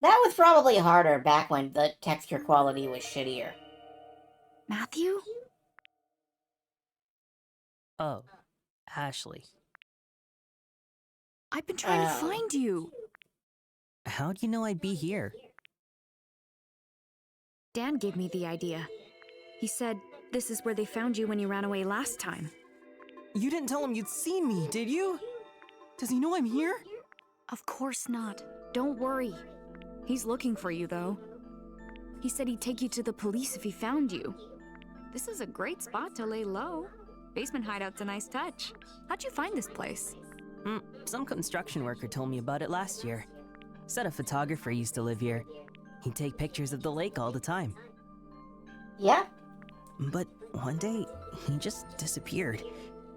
That was probably harder back when the texture quality was shittier. Matthew? Oh, Ashley. I've been trying to find you. How'd you know I'd be here? Dan gave me the idea. He said this is where they found you when you ran away last time. You didn't tell him you'd seen me, did you? Does he know I'm here? Of course not. Don't worry. He's looking for you, though. He said he'd take you to the police if he found you. This is a great spot to lay low. Basement hideout's a nice touch. How'd you find this place? Some construction worker told me about it last year. Said a photographer used to live here. He'd take pictures of the lake all the time. Yeah? But one day, he just disappeared.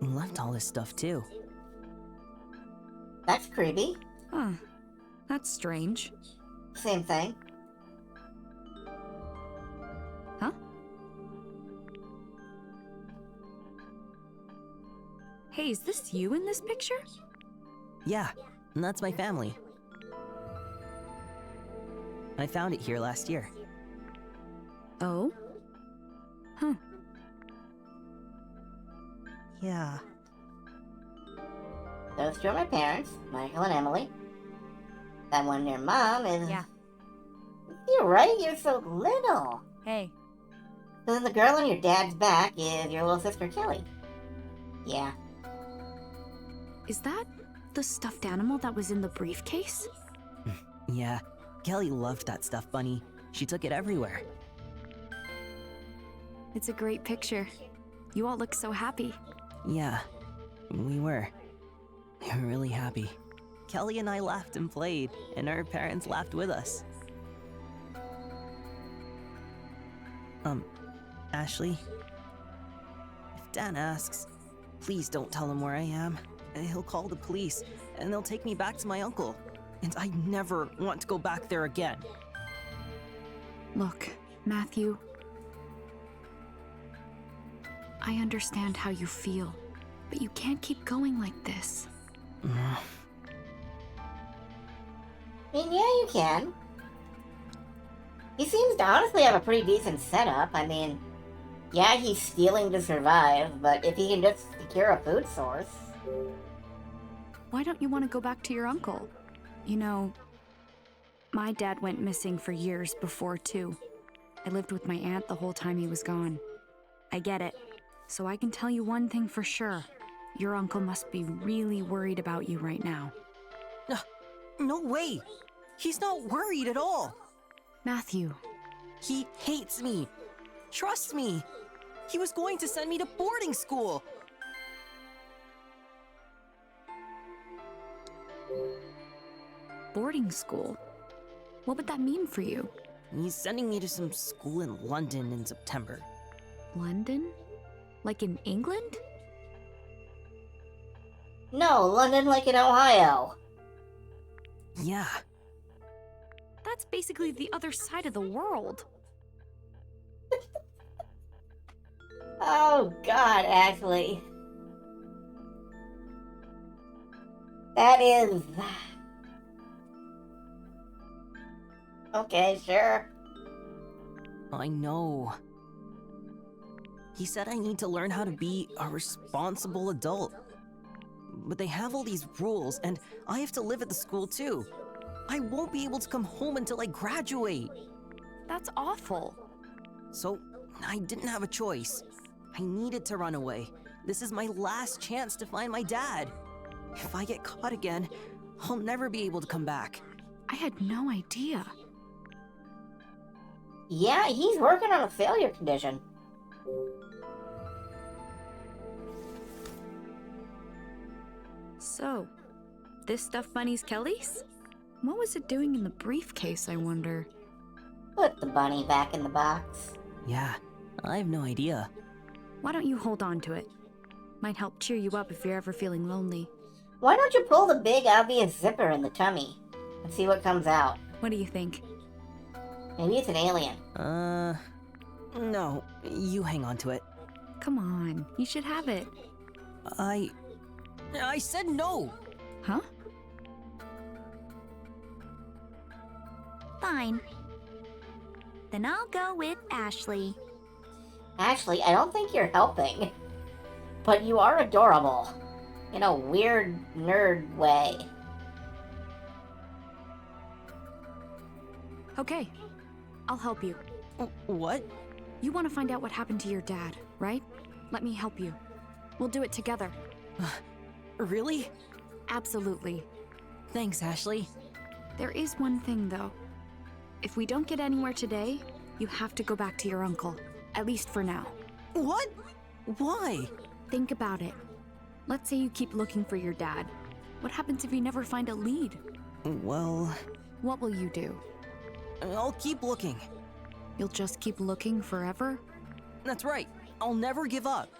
And left all his stuff too. That's creepy. Huh. That's strange. Same thing. Huh? Hey, is this you in this picture? Yeah, and that's my family. I found it here last year. Oh? Huh. Yeah. Those two are my parents, Michael and Emily. That one, your mom, is... Yeah. You're right, you're so little. Hey. So then the girl on your dad's back is your little sister, Kelly. Yeah. Is that the stuffed animal that was in the briefcase? Yeah, Kelly loved that stuff bunny. She took it everywhere. It's a great picture. You all look so happy. Yeah, we were. We were really happy. Kelly and I laughed and played, and our parents laughed with us. Ashley? If Dan asks, please don't tell him where I am. He'll call the police, and they'll take me back to my uncle. And I never want to go back there again. Look, Matthew. I understand how you feel, but you can't keep going like this. I mean, yeah, you can. He seems to honestly have a pretty decent setup. I mean, yeah, he's stealing to survive, but if he can just secure a food source... Why don't you want to go back to your uncle? You know, my dad went missing for years before, too. I lived with my aunt the whole time he was gone. I get it. So I can tell you one thing for sure. Your uncle must be really worried about you right now. No way! He's not worried at all! Matthew. He hates me! Trust me! He was going to send me to boarding school! Boarding school? What would that mean for you? He's sending me to some school in London in September. London? Like in England? No, London like in Ohio. Yeah. That's basically the other side of the world. Oh god, Ashley. That is... Okay, sure. I know. He said I need to learn how to be a responsible adult. But they have all these rules, and I have to live at the school too. I won't be able to come home until I graduate. That's awful. So, I didn't have a choice. I needed to run away. This is my last chance to find my dad. If I get caught again, I'll never be able to come back. I had no idea. Yeah, he's working on a failure condition. So, this stuffed bunny's Kelly's? What was it doing in the briefcase, I wonder? Put the bunny back in the box. Yeah, I have no idea. Why don't you hold on to it? Might help cheer you up if you're ever feeling lonely. Why don't you pull the big obvious zipper in the tummy and see what comes out? What do you think? Maybe it's an alien. No, you hang on to it. Come on, you should have it. I said no! Huh? Fine. Then I'll go with Ashley. Ashley, I don't think you're helping. But you are adorable. In a weird nerd way. Okay, I'll help you. What? You want to find out what happened to your dad, right? Let me help you. We'll do it together. Really? Absolutely. Thanks, Ashley. There is one thing, though. If we don't get anywhere today, you have to go back to your uncle. At least for now. What? Why? Think about it. Let's say you keep looking for your dad. What happens if you never find a lead? Well, What will you do? I'll keep looking. You'll just keep looking forever? That's right. I'll never give up.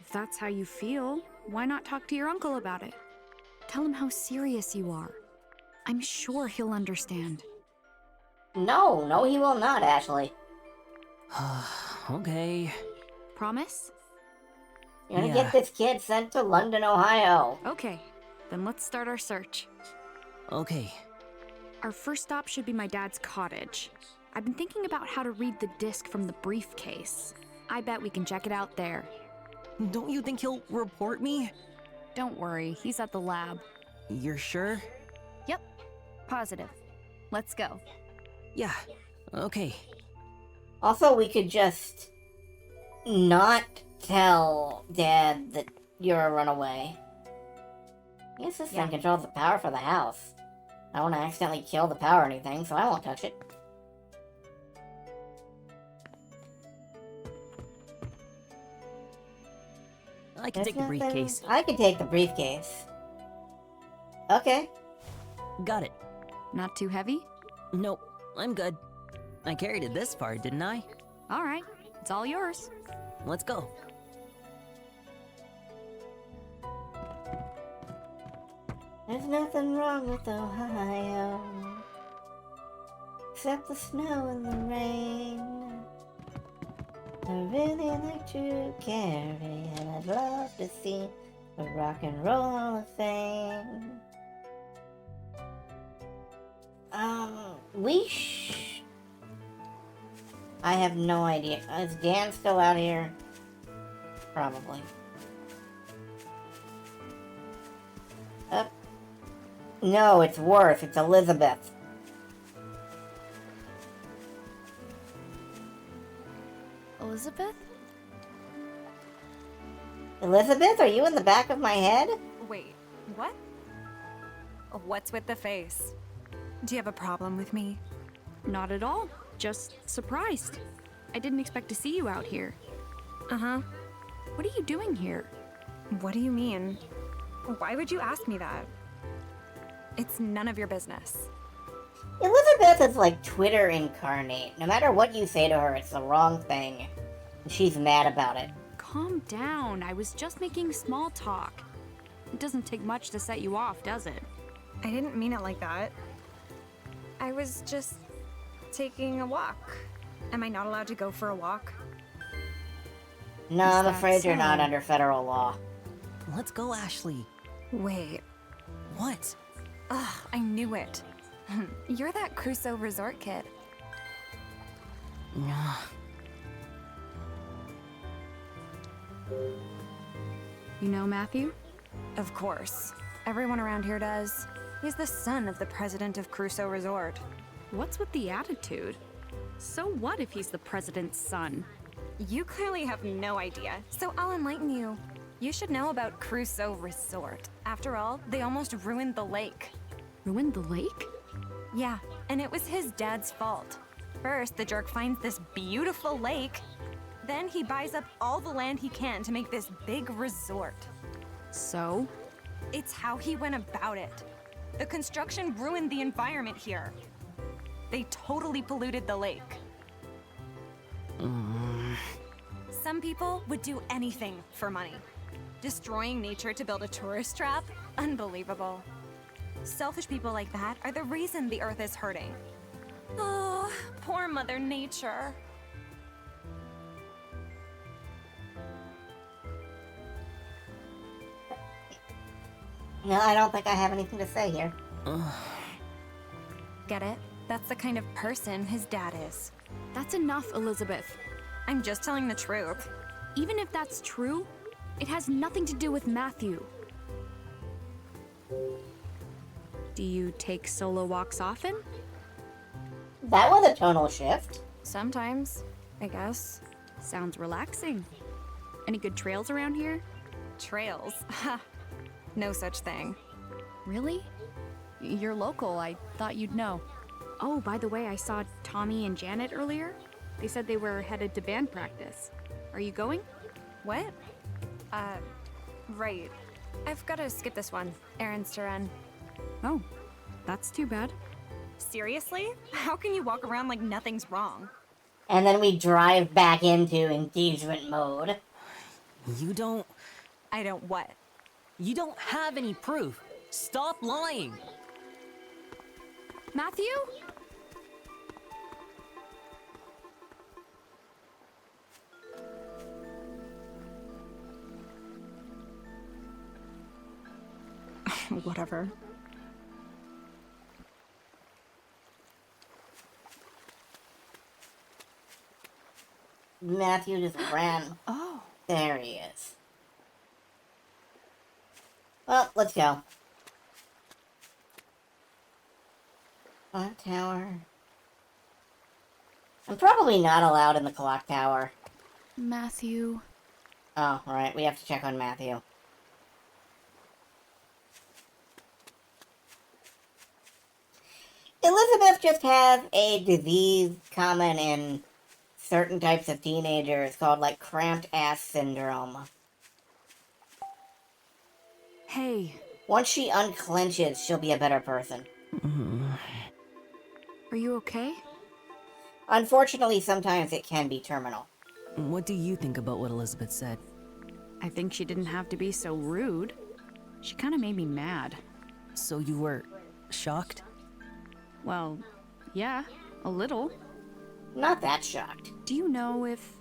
If that's how you feel, why not talk to your uncle about it? Tell him how serious you are. I'm sure he'll understand. No, he will not, Ashley. Okay. Promise? You're gonna Yeah. get this kid sent to London, Ohio. Okay, then let's start our search. Okay. Our first stop should be my dad's cottage. I've been thinking about how to read the disc from the briefcase. I bet we can check it out there. Don't you think he'll report me? Don't worry, he's at the lab. You're sure? Yep. Positive. Let's go. Yeah. Okay. Also, we could just not tell Dad that you're a runaway. I guess this thing controls the power for the house. I don't want to accidentally kill the power or anything, so I won't touch it. I can There's take the nothing- briefcase. I can take the briefcase. Okay. Got it. Not too heavy? Nope. I'm good. I carried it this far, didn't I? All right, it's all yours. Let's go. There's nothing wrong with Ohio, except the snow and the rain. I really like to carry, and I'd love to see the Rock and Roll Hall of Fame. I have no idea. Is Dan still out here? Probably. No, it's worse. It's Elizabeth. Elizabeth? Elizabeth, are you in the back of my head? Wait, what? What's with the face? Do you have a problem with me? Not at all. Just surprised. I didn't expect to see you out here. Uh-huh. What are you doing here? What do you mean? Why would you ask me that? It's none of your business. Elizabeth is like Twitter incarnate. No matter what you say to her, it's the wrong thing. And she's mad about it. Calm down. I was just making small talk. It doesn't take much to set you off, does it? I didn't mean it like that. I was just taking a walk. Am I not allowed to go for a walk? No, I'm that afraid you're not so? under federal law. Let's go, Ashley. Wait. What? Ugh, I knew it. You're that Crusoe resort kid. You know Matthew? Of course. Everyone around here does. He's the son of the president of Crusoe Resort. What's with the attitude? So what if he's the president's son? You clearly have no idea, so I'll enlighten you. You should know about Crusoe Resort. After all, they almost ruined the lake. Ruined the lake? Yeah, and it was his dad's fault. First, the jerk finds this beautiful lake. Then he buys up all the land he can to make this big resort. So? It's how he went about it. The construction ruined the environment here. They totally polluted the lake. Some people would do anything for money. Destroying nature to build a tourist trap? Unbelievable. Selfish people like that are the reason the Earth is hurting. Oh, poor Mother Nature. No, I don't think I have anything to say here. Get it? That's the kind of person his dad is. That's enough, Elizabeth. I'm just telling the truth. Even if that's true, it has nothing to do with Matthew. Do you take solo walks often? That was a tonal shift. Sometimes, I guess. Sounds relaxing. Any good trails around here? Trails? Ha! No such thing. Really? You're local, I thought you'd know. Oh, by the way, I saw Tommy and Janet earlier. They said they were headed to band practice. Are you going? What? Right. I've got to skip this one. Errands to run. Oh, that's too bad. Seriously? How can you walk around like nothing's wrong? And then we drive back into engagement mode. You don't... I don't what? You don't have any proof. Stop lying. Matthew? Whatever. Matthew just ran. Oh. There he is. Well, let's go. Clock tower. I'm probably not allowed in the clock tower. Matthew. Oh, right. We have to check on Matthew. Elizabeth just has a disease common in certain types of teenagers called, like, cramped ass syndrome. Hey. Once she unclenches, she'll be a better person. Are you okay? Unfortunately, sometimes it can be terminal. What do you think about what Elizabeth said? I think she didn't have to be so rude. She kind of made me mad. So you were shocked? Well, yeah, a little. Not that shocked. Do you know if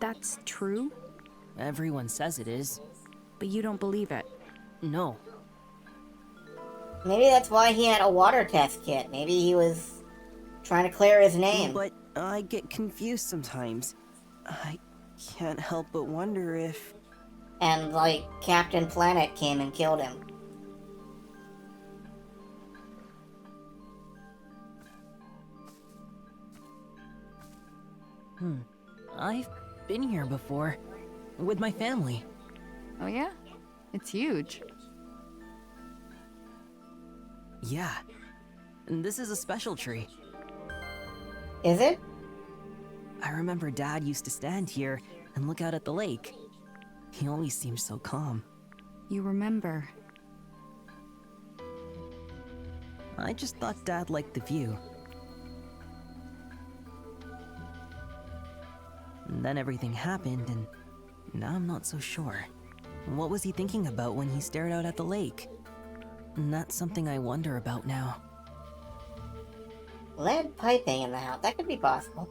that's true? Everyone says it is. But you don't believe it? No. Maybe that's why he had a water test kit. Maybe he was trying to clear his name. But I get confused sometimes. I can't help but wonder if... And, like, Captain Planet came and killed him. I've been here before. With my family. Oh yeah? It's huge. Yeah. And this is a special tree. Is it? I remember Dad used to stand here and look out at the lake. He always seemed so calm. You remember. I just thought Dad liked the view. And then everything happened, and now I'm not so sure. What was he thinking about when he stared out at the lake? And that's something I wonder about now. Lead piping in the house. That could be possible.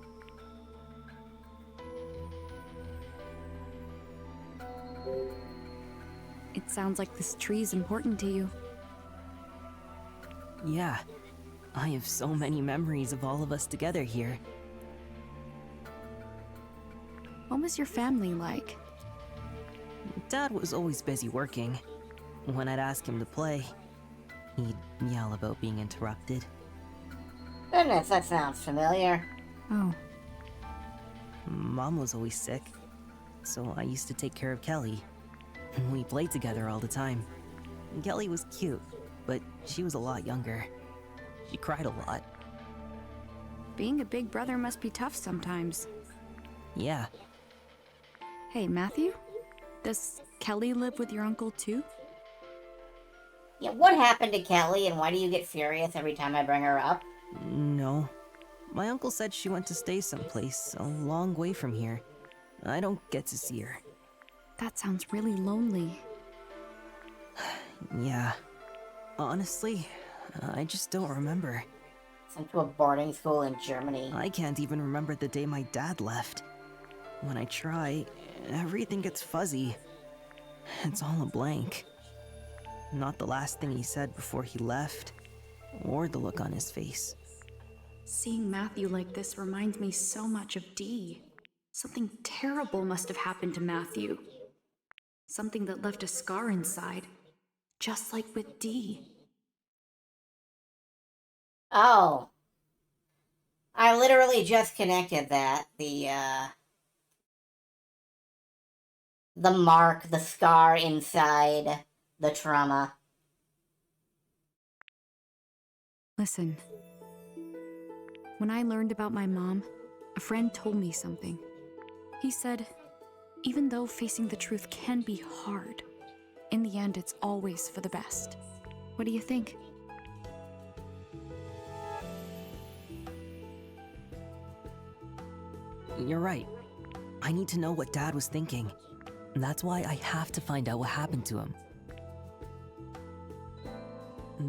It sounds like this tree's important to you. Yeah. I have so many memories of all of us together here. What was your family like? Dad was always busy working. When I'd ask him to play, he'd yell about being interrupted. Goodness, that sounds familiar. Oh. Mom was always sick, so I used to take care of Kelly. We played together all the time. Kelly was cute, but she was a lot younger. She cried a lot. Being a big brother must be tough sometimes. Yeah. Hey, Matthew? Does Kelly live with your uncle too? Yeah, what happened to Kelly, and why do you get furious every time I bring her up? No. My uncle said she went to stay someplace a long way from here. I don't get to see her. That sounds really lonely. Yeah. Honestly, I just don't remember. Sent to a boarding school in Germany. I can't even remember the day my dad left. When I try, everything gets fuzzy. It's all a blank. Not the last thing he said before he left, or the look on his face. Seeing Matthew like this reminds me so much of Dee. Something terrible must have happened to Matthew. Something that left a scar inside, just like with Dee. Oh. I literally just connected that. The mark, the scar inside the trauma. Listen. When I learned about my mom, a friend told me something. He said, even though facing the truth can be hard, in the end it's always for the best. What do you think? You're right. I need to know what Dad was thinking. That's why I have to find out what happened to him.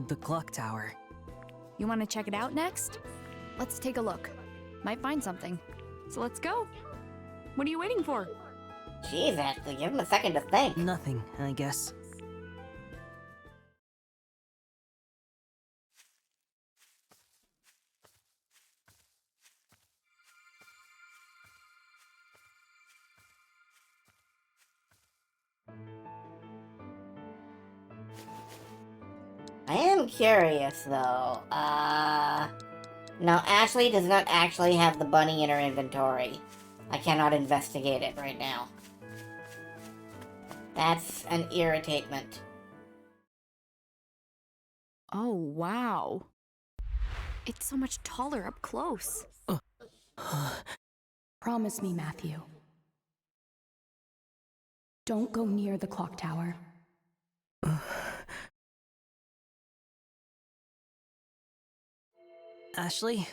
The clock tower. You want to check it out next? Let's take a look. Might find something. So let's go. What are you waiting for? Jeez, Ashley, give him a second to think. Nothing, I guess. I am curious, though. No, Ashley does not actually have the bunny in her inventory. I cannot investigate it right now. That's an irritatement. Oh, wow. It's so much taller up close. Promise me, Matthew. Don't go near the clock tower. Ashley?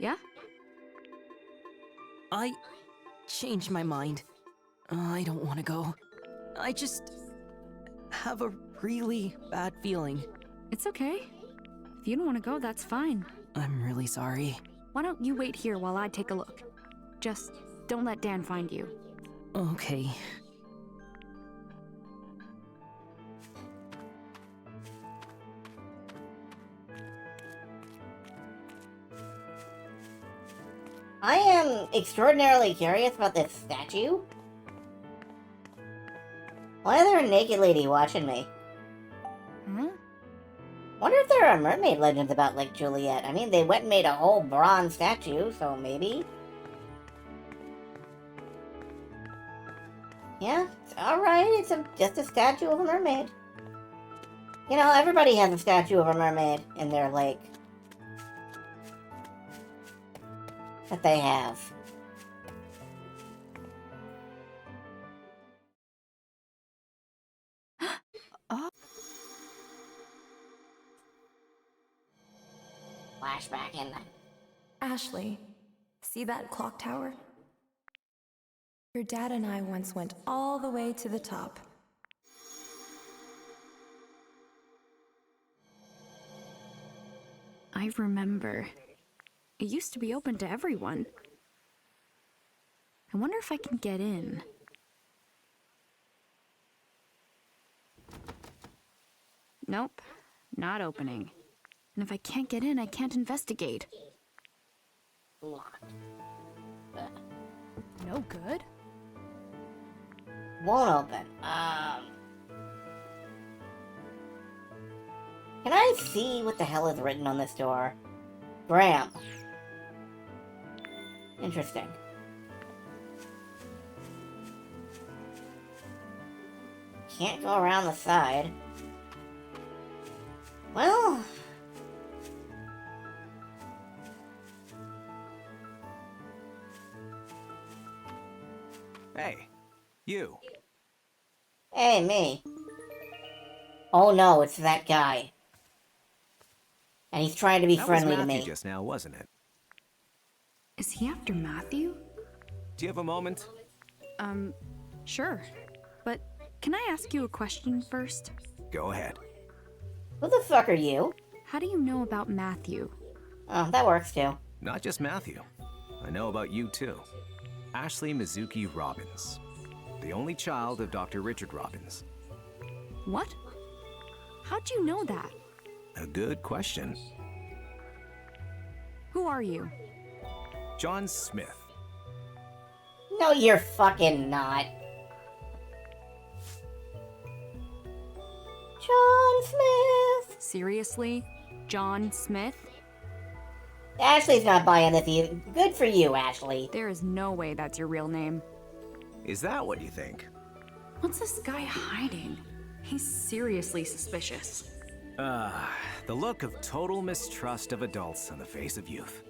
Yeah? I changed my mind. I don't want to go. I just have a really bad feeling. It's okay. If you don't want to go, that's fine. I'm really sorry. Why don't you wait here while I take a look? Just don't let Dan find you. Okay. I am extraordinarily curious about this statue. Why is there a naked lady watching me? Huh? Wonder if there are mermaid legends about Lake Juliet. I mean, they went and made a whole bronze statue, so maybe? Yeah, it's alright. It's just a statue of a mermaid. You know, everybody has a statue of a mermaid in their lake. That they have. Oh. Flashback in them. Ashley, see that clock tower? Your dad and I once went all the way to the top. I remember. It used to be open to everyone. I wonder if I can get in. Nope, not opening. And if I can't get in, I can't investigate. Locked. No good? Won't open. Can I see what the hell is written on this door? Graham. Interesting. Can't go around the side. Well... Hey, you. Hey, me. Oh no, it's that guy. And he's trying to be friendly to me. That was Matthew just now, wasn't it? Is he after Matthew? Do you have a moment? Sure. But can I ask you a question first? Go ahead. Who the fuck are you? How do you know about Matthew? Oh, that works too. Not just Matthew. I know about you too. Ashley Mizuki Robbins. The only child of Dr. Richard Robbins. What? How'd you know that? A good question. Who are you? John Smith. No, you're fucking not. John Smith! Seriously? John Smith? Ashley's not buying this either. Good for you, Ashley. There is no way that's your real name. Is that what you think? What's this guy hiding? He's seriously suspicious. The look of total mistrust of adults on the face of youth.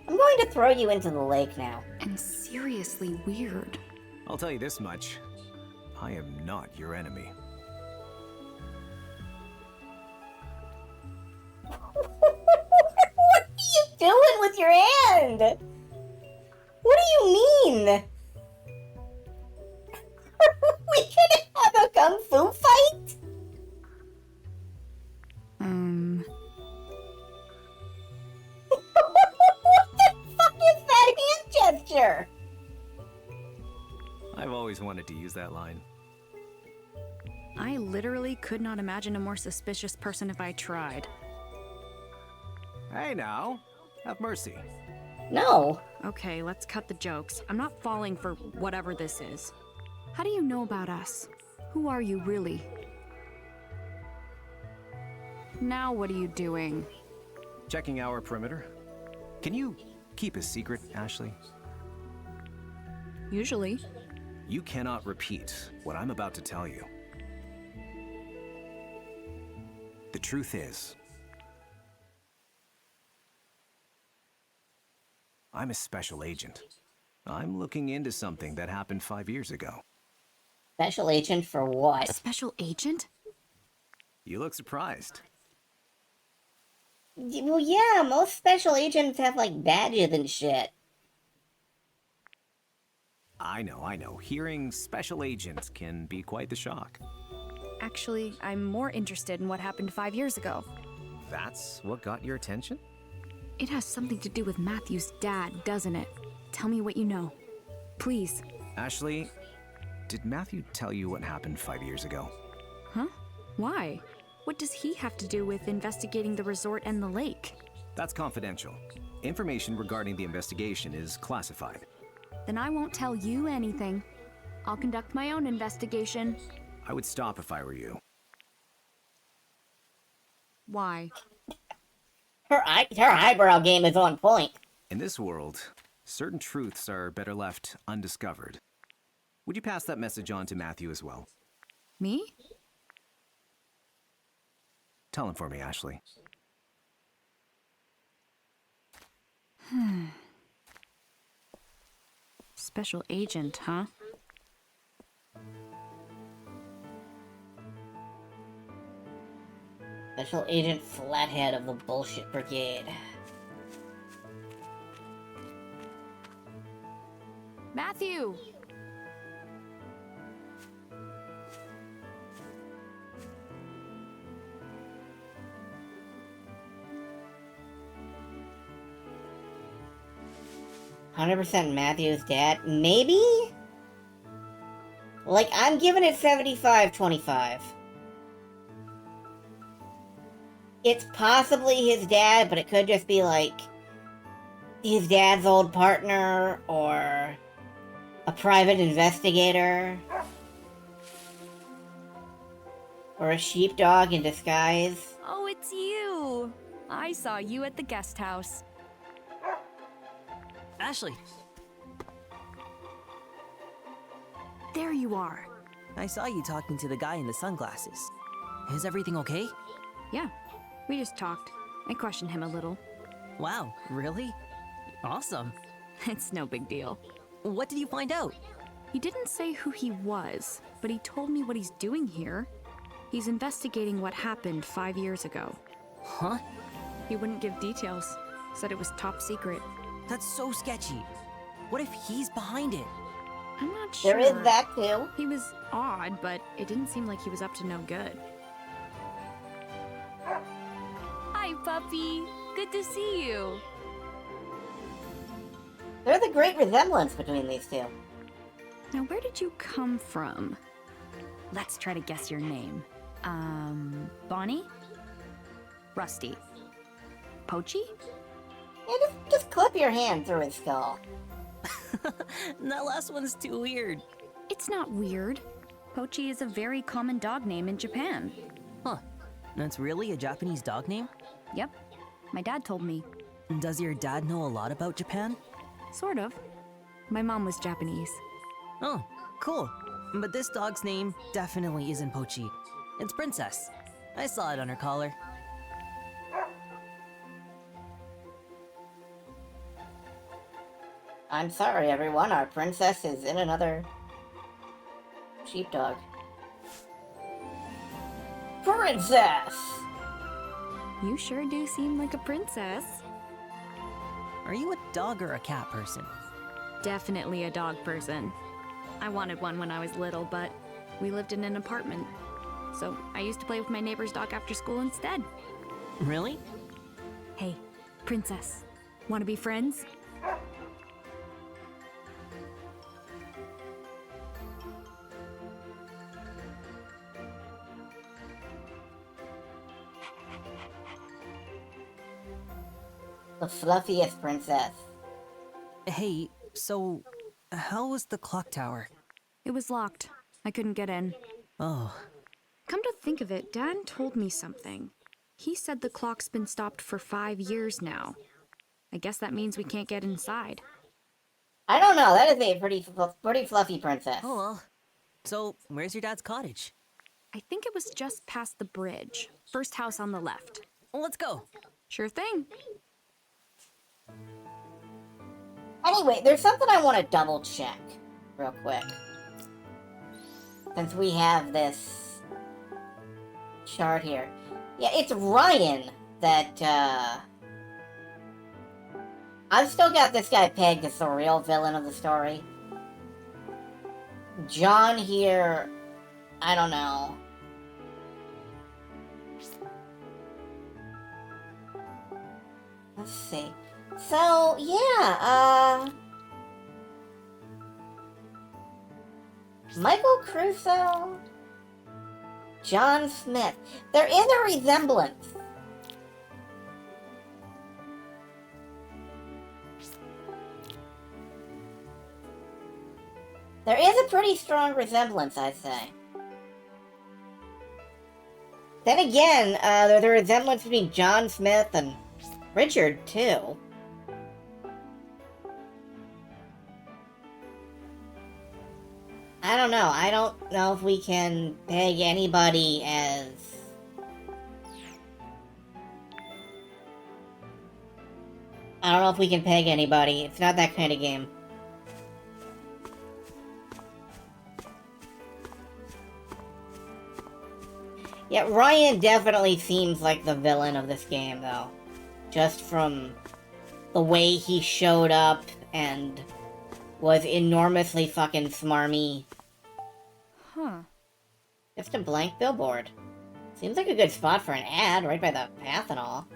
I'm going to throw you into the lake now. And seriously weird. I'll tell you this much. I am not your enemy. What are you doing with your hand? What do you mean? We gonna have a kung fu fight? What the fuck is that hand gesture? I've always wanted to use that line. I literally could not imagine a more suspicious person if I tried. Hey now, have mercy. No. Okay, let's cut the jokes. I'm not falling for whatever this is. How do you know about us? Who are you really? Now what are you doing? Checking our perimeter. Can you keep a secret, Ashley? Usually. You cannot repeat what I'm about to tell you. The truth is, I'm a special agent. I'm looking into something that happened 5 years ago. Special agent for what? Special agent? You look surprised. Well, yeah, most special agents have, like, badges and shit. I know. Hearing special agent can be quite the shock. Actually, I'm more interested in what happened 5 years ago. That's what got your attention? It has something to do with Matthew's dad, doesn't it? Tell me what you know. Please. Ashley, did Matthew tell you what happened 5 years ago? Huh? Why? What does he have to do with investigating the resort and the lake? That's confidential. Information regarding the investigation is classified. Then I won't tell you anything. I'll conduct my own investigation. I would stop if I were you. Why? Her eyebrow game is on point. In this world, certain truths are better left undiscovered. Would you pass that message on to Matthew as well? Me? Tell him for me, Ashley. Special agent, huh? Special Agent Flathead of the Bullshit Brigade. Matthew! 100% Matthew's dad? Maybe? Like, I'm giving it 75-25. It's possibly his dad, but it could just be, like, his dad's old partner, or a private investigator, or a sheepdog in disguise. Oh, it's you! I saw you at the guest house. Ashley! There you are. I saw you talking to the guy in the sunglasses. Is everything okay? Yeah, we just talked. I questioned him a little. Wow, really? Awesome. It's no big deal. What did you find out? He didn't say who he was, but he told me what he's doing here. He's investigating what happened 5 years ago. Huh? He wouldn't give details. Said it was top secret. That's so sketchy. What if he's behind it? I'm not sure. There is that too. He was odd, but it didn't seem like he was up to no good. Hi, puppy. Good to see you. There's a great resemblance between these two. Now, where did you come from? Let's try to guess your name. Bonnie? Rusty? Pochi? Yeah, just clip your hand through his skull. That last one's too weird. It's not weird. Pochi is a very common dog name in Japan. Huh. That's really a Japanese dog name? Yep. My dad told me. Does your dad know a lot about Japan? Sort of. My mom was Japanese. Oh, cool. But this dog's name definitely isn't Pochi. It's Princess. I saw it on her collar. I'm sorry, everyone. Our princess is in another sheepdog. Princess! You sure do seem like a princess. Are you a dog or a cat person? Definitely a dog person. I wanted one when I was little, but we lived in an apartment. So I used to play with my neighbor's dog after school instead. Really? Hey, princess. Want to be friends? The fluffiest princess. Hey, so how was the clock tower? It was locked. I couldn't get in. Oh. Come to think of it, Dad told me something. He said the clock's been stopped for 5 years now. I guess that means we can't get inside. I don't know. That is a pretty fluffy princess. Oh well. So, where's your dad's cottage? I think it was just past the bridge. First house on the left. Well, let's go. Sure thing. Anyway, there's something I want to double check real quick. Since we have this chart here. Yeah, it's Ryan that, I've still got this guy pegged as the real villain of the story. John here, I don't know. Let's see. So, yeah, Michael Crusoe, John Smith. There is a resemblance. There is a pretty strong resemblance, I'd say. Then again, there's a resemblance between John Smith and Richard, too. I don't know. I don't know if we can peg anybody as... I don't know if we can peg anybody. It's not that kind of game. Yeah, Ryan definitely seems like the villain of this game, though. Just from the way he showed up and was enormously fucking smarmy. Huh. Just a blank billboard. Seems like a good spot for an ad, right by the path and all.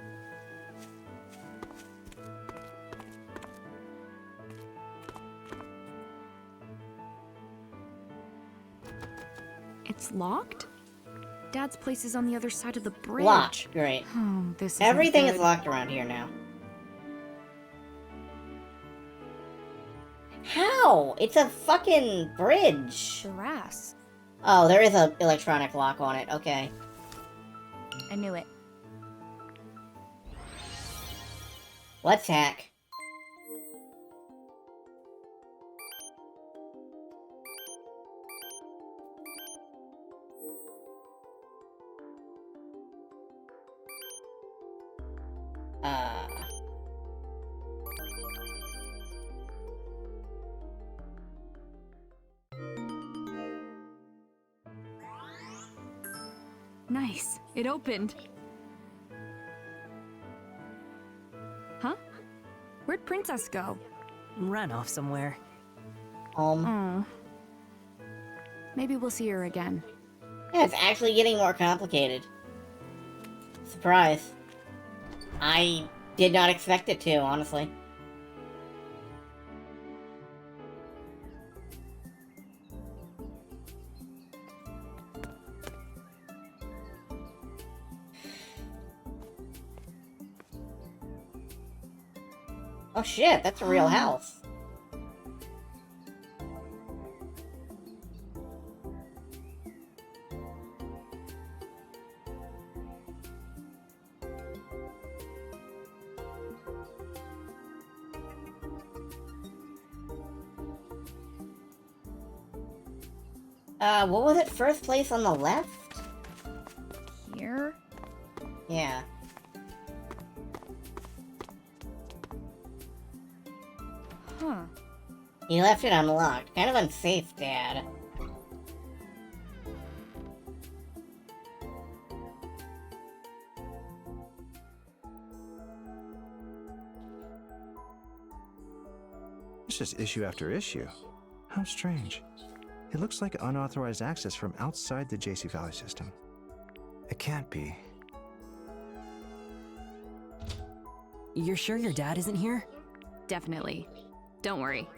It's locked? Dad's place is on the other side of the bridge. Locked, great. Oh, this is Everything is locked around here now. How? It's a fucking bridge. Grass. Oh, there is an electronic lock on it. Okay. I knew it. Let's hack. Nice. It opened. Huh? Where'd Princess go? Ran off somewhere. Oh. Maybe we'll see her again. Yeah, it's actually getting more complicated. Surprise. I did not expect it to, honestly. Oh shit, that's a real house. What was it? First place on the left? Here? Yeah. Huh. You left it unlocked. Kind of unsafe, Dad. It's just issue after issue. How strange. It looks like unauthorized access from outside the JC Valley system. It can't be. You're sure your dad isn't here? Definitely. Don't worry.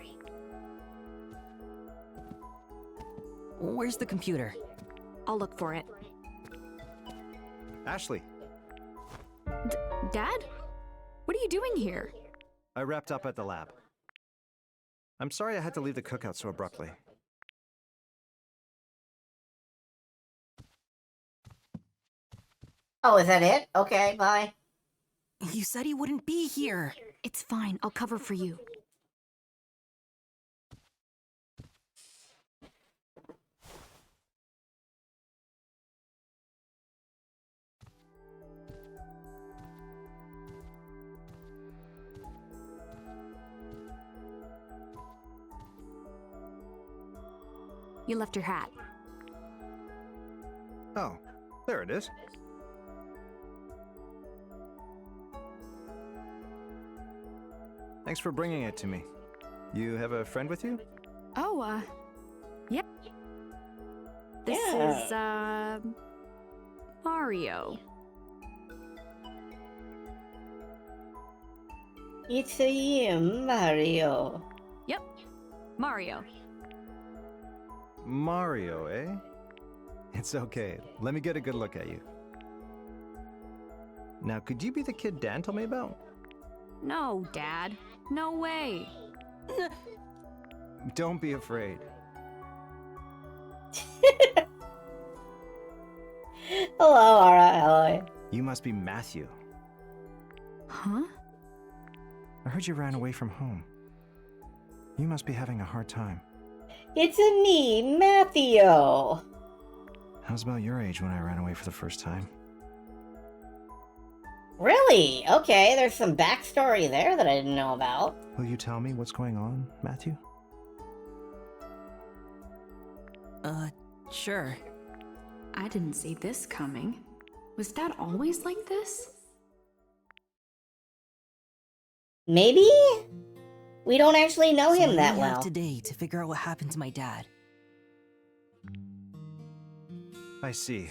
Where's the computer? I'll look for it. Ashley, Dad? What are you doing here? I wrapped up at the lab. I'm sorry I had to leave the cookout so abruptly. Oh, is that it? Okay, bye. You said he wouldn't be here. It's fine. I'll cover for you. You left your hat. Oh, there it is. Thanks for bringing it to me. You have a friend with you? Oh, yep. This is, Mario. It's you, Mario. Yep, Mario. Mario, eh? It's okay. Let me get a good look at you. Now, could you be the kid Dan told me about? No, Dad. No way. Don't be afraid. Hello, Alright. You must be Matthew. Huh? I heard you ran away from home. You must be having a hard time. It's me, Matthew. I was about your age when I ran away for the first time. Really? Okay, there's some backstory there that I didn't know about. Will you tell me what's going on, Matthew? Sure. I didn't see this coming. Was Dad always like this? Maybe? We don't actually know him I that only have well. today to figure out what happened to my dad. I see.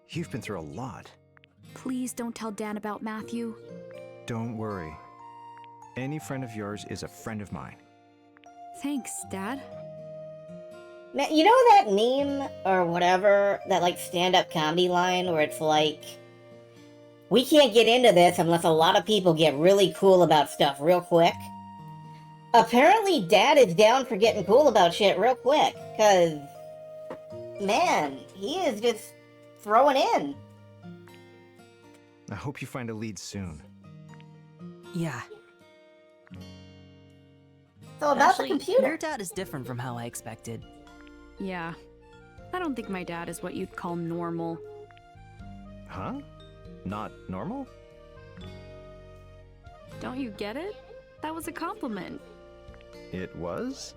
You've been through a lot. Please don't tell Dan about Matthew. Don't worry. Any friend of yours is a friend of mine. Thanks, Dad. You know that meme, or whatever, that, like, stand-up comedy line where it's like, we can't get into this unless a lot of people get really cool about stuff real quick? Apparently, Dad is down for getting cool about shit real quick, because, man, he is just throwing in. I hope you find a lead soon. Yeah, So about Ashley, the computer. Your dad is different from how I expected. Yeah. I don't think my dad is what you'd call normal. Huh? Not normal? Don't you get it? That was a compliment. It was?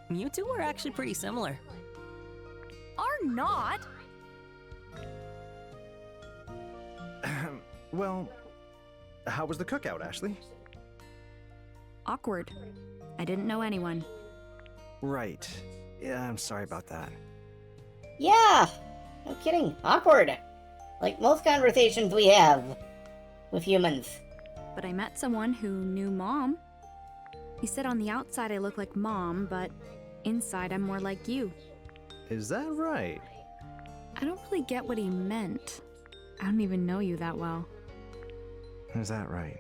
You two are actually pretty similar. Are not? Well, how was the cookout, Ashley? Awkward. I didn't know anyone. Right. Yeah, I'm sorry about that. Yeah, no kidding. Awkward. Like most conversations we have with humans. But I met someone who knew Mom. He said on the outside I look like Mom, but inside I'm more like you. Is that right? I don't really get what he meant. I don't even know you that well. Is that right?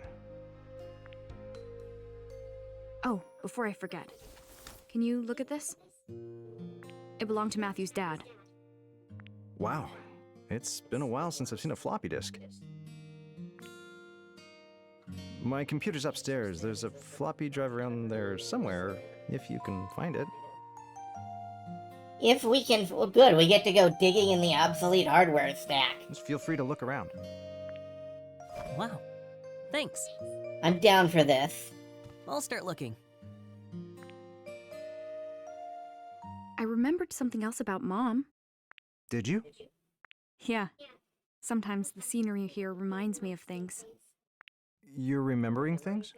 Oh, before I forget. Can you look at this? It belonged to Matthew's dad. Wow. It's been a while since I've seen a floppy disk. My computer's upstairs. There's a floppy drive around there somewhere, if you can find it. If we can, well, good, we get to go digging in the obsolete hardware stack. Just feel free to look around. Wow. Thanks. I'm down for this. I'll start looking. I remembered something else about Mom. Did you? Yeah. Sometimes the scenery here reminds me of things. You're remembering things?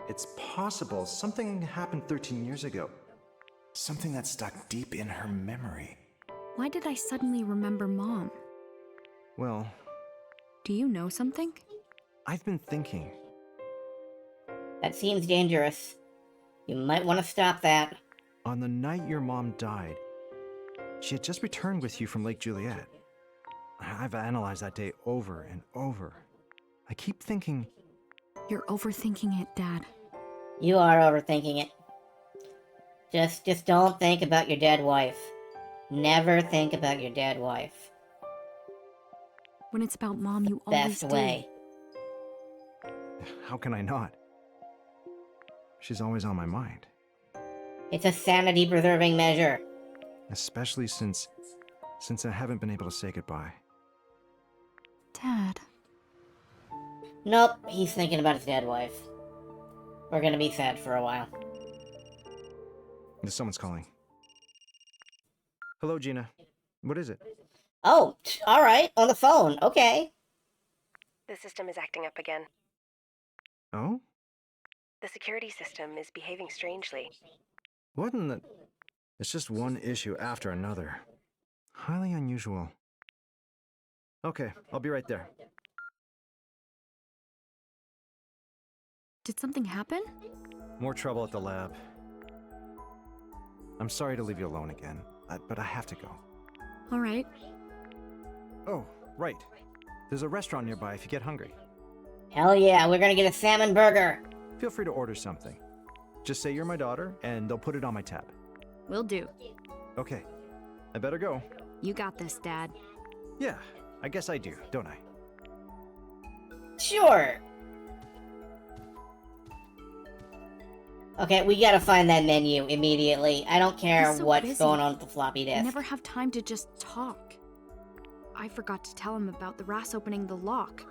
It's possible something happened 13 years ago. Something that stuck deep in her memory. Why did I suddenly remember Mom? Well, do you know something? I've been thinking. That seems dangerous. You might want to stop that. On the night your mom died, she had just returned with you from Lake Juliet. I've analyzed that day over and over. I keep thinking... You're overthinking it, Dad. You are overthinking it. Just don't think about your dead wife. Never think about your dead wife. When it's about Mom, you always Best do. way. How can I not? She's always on my mind. It's a sanity-preserving measure. Especially since I haven't been able to say goodbye. Dad. Nope, he's thinking about his dead wife. We're gonna be sad for a while. Someone's calling. Hello, Gina. What is it? Oh, alright, on the phone, okay. The system is acting up again. Oh? The security system is behaving strangely. What in the... It's just one issue after another. Highly unusual. Okay, I'll be right there. Did something happen? More trouble at the lab. I'm sorry to leave you alone again, but I have to go. All right. Oh, right. There's a restaurant nearby if you get hungry. Hell yeah, we're gonna get a salmon burger. Feel free to order something. Just say you're my daughter, and they'll put it on my tab. Will do. Okay. I better go. You got this, Dad. Yeah, I guess I do, don't I? Sure. Okay, we gotta find that menu immediately. I don't care He's so what's busy. going on with the floppy I disk. never have time to just talk. I forgot to tell him about the RAS opening the lock.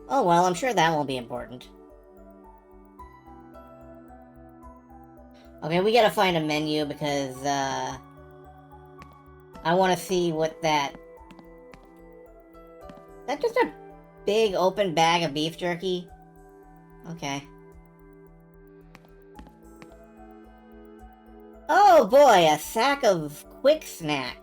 Oh well, I'm sure that won't be important. Okay, we gotta find a menu because, I wanna see what that... Is that just a big open bag of beef jerky? Okay. Oh boy, a sack of quick snack.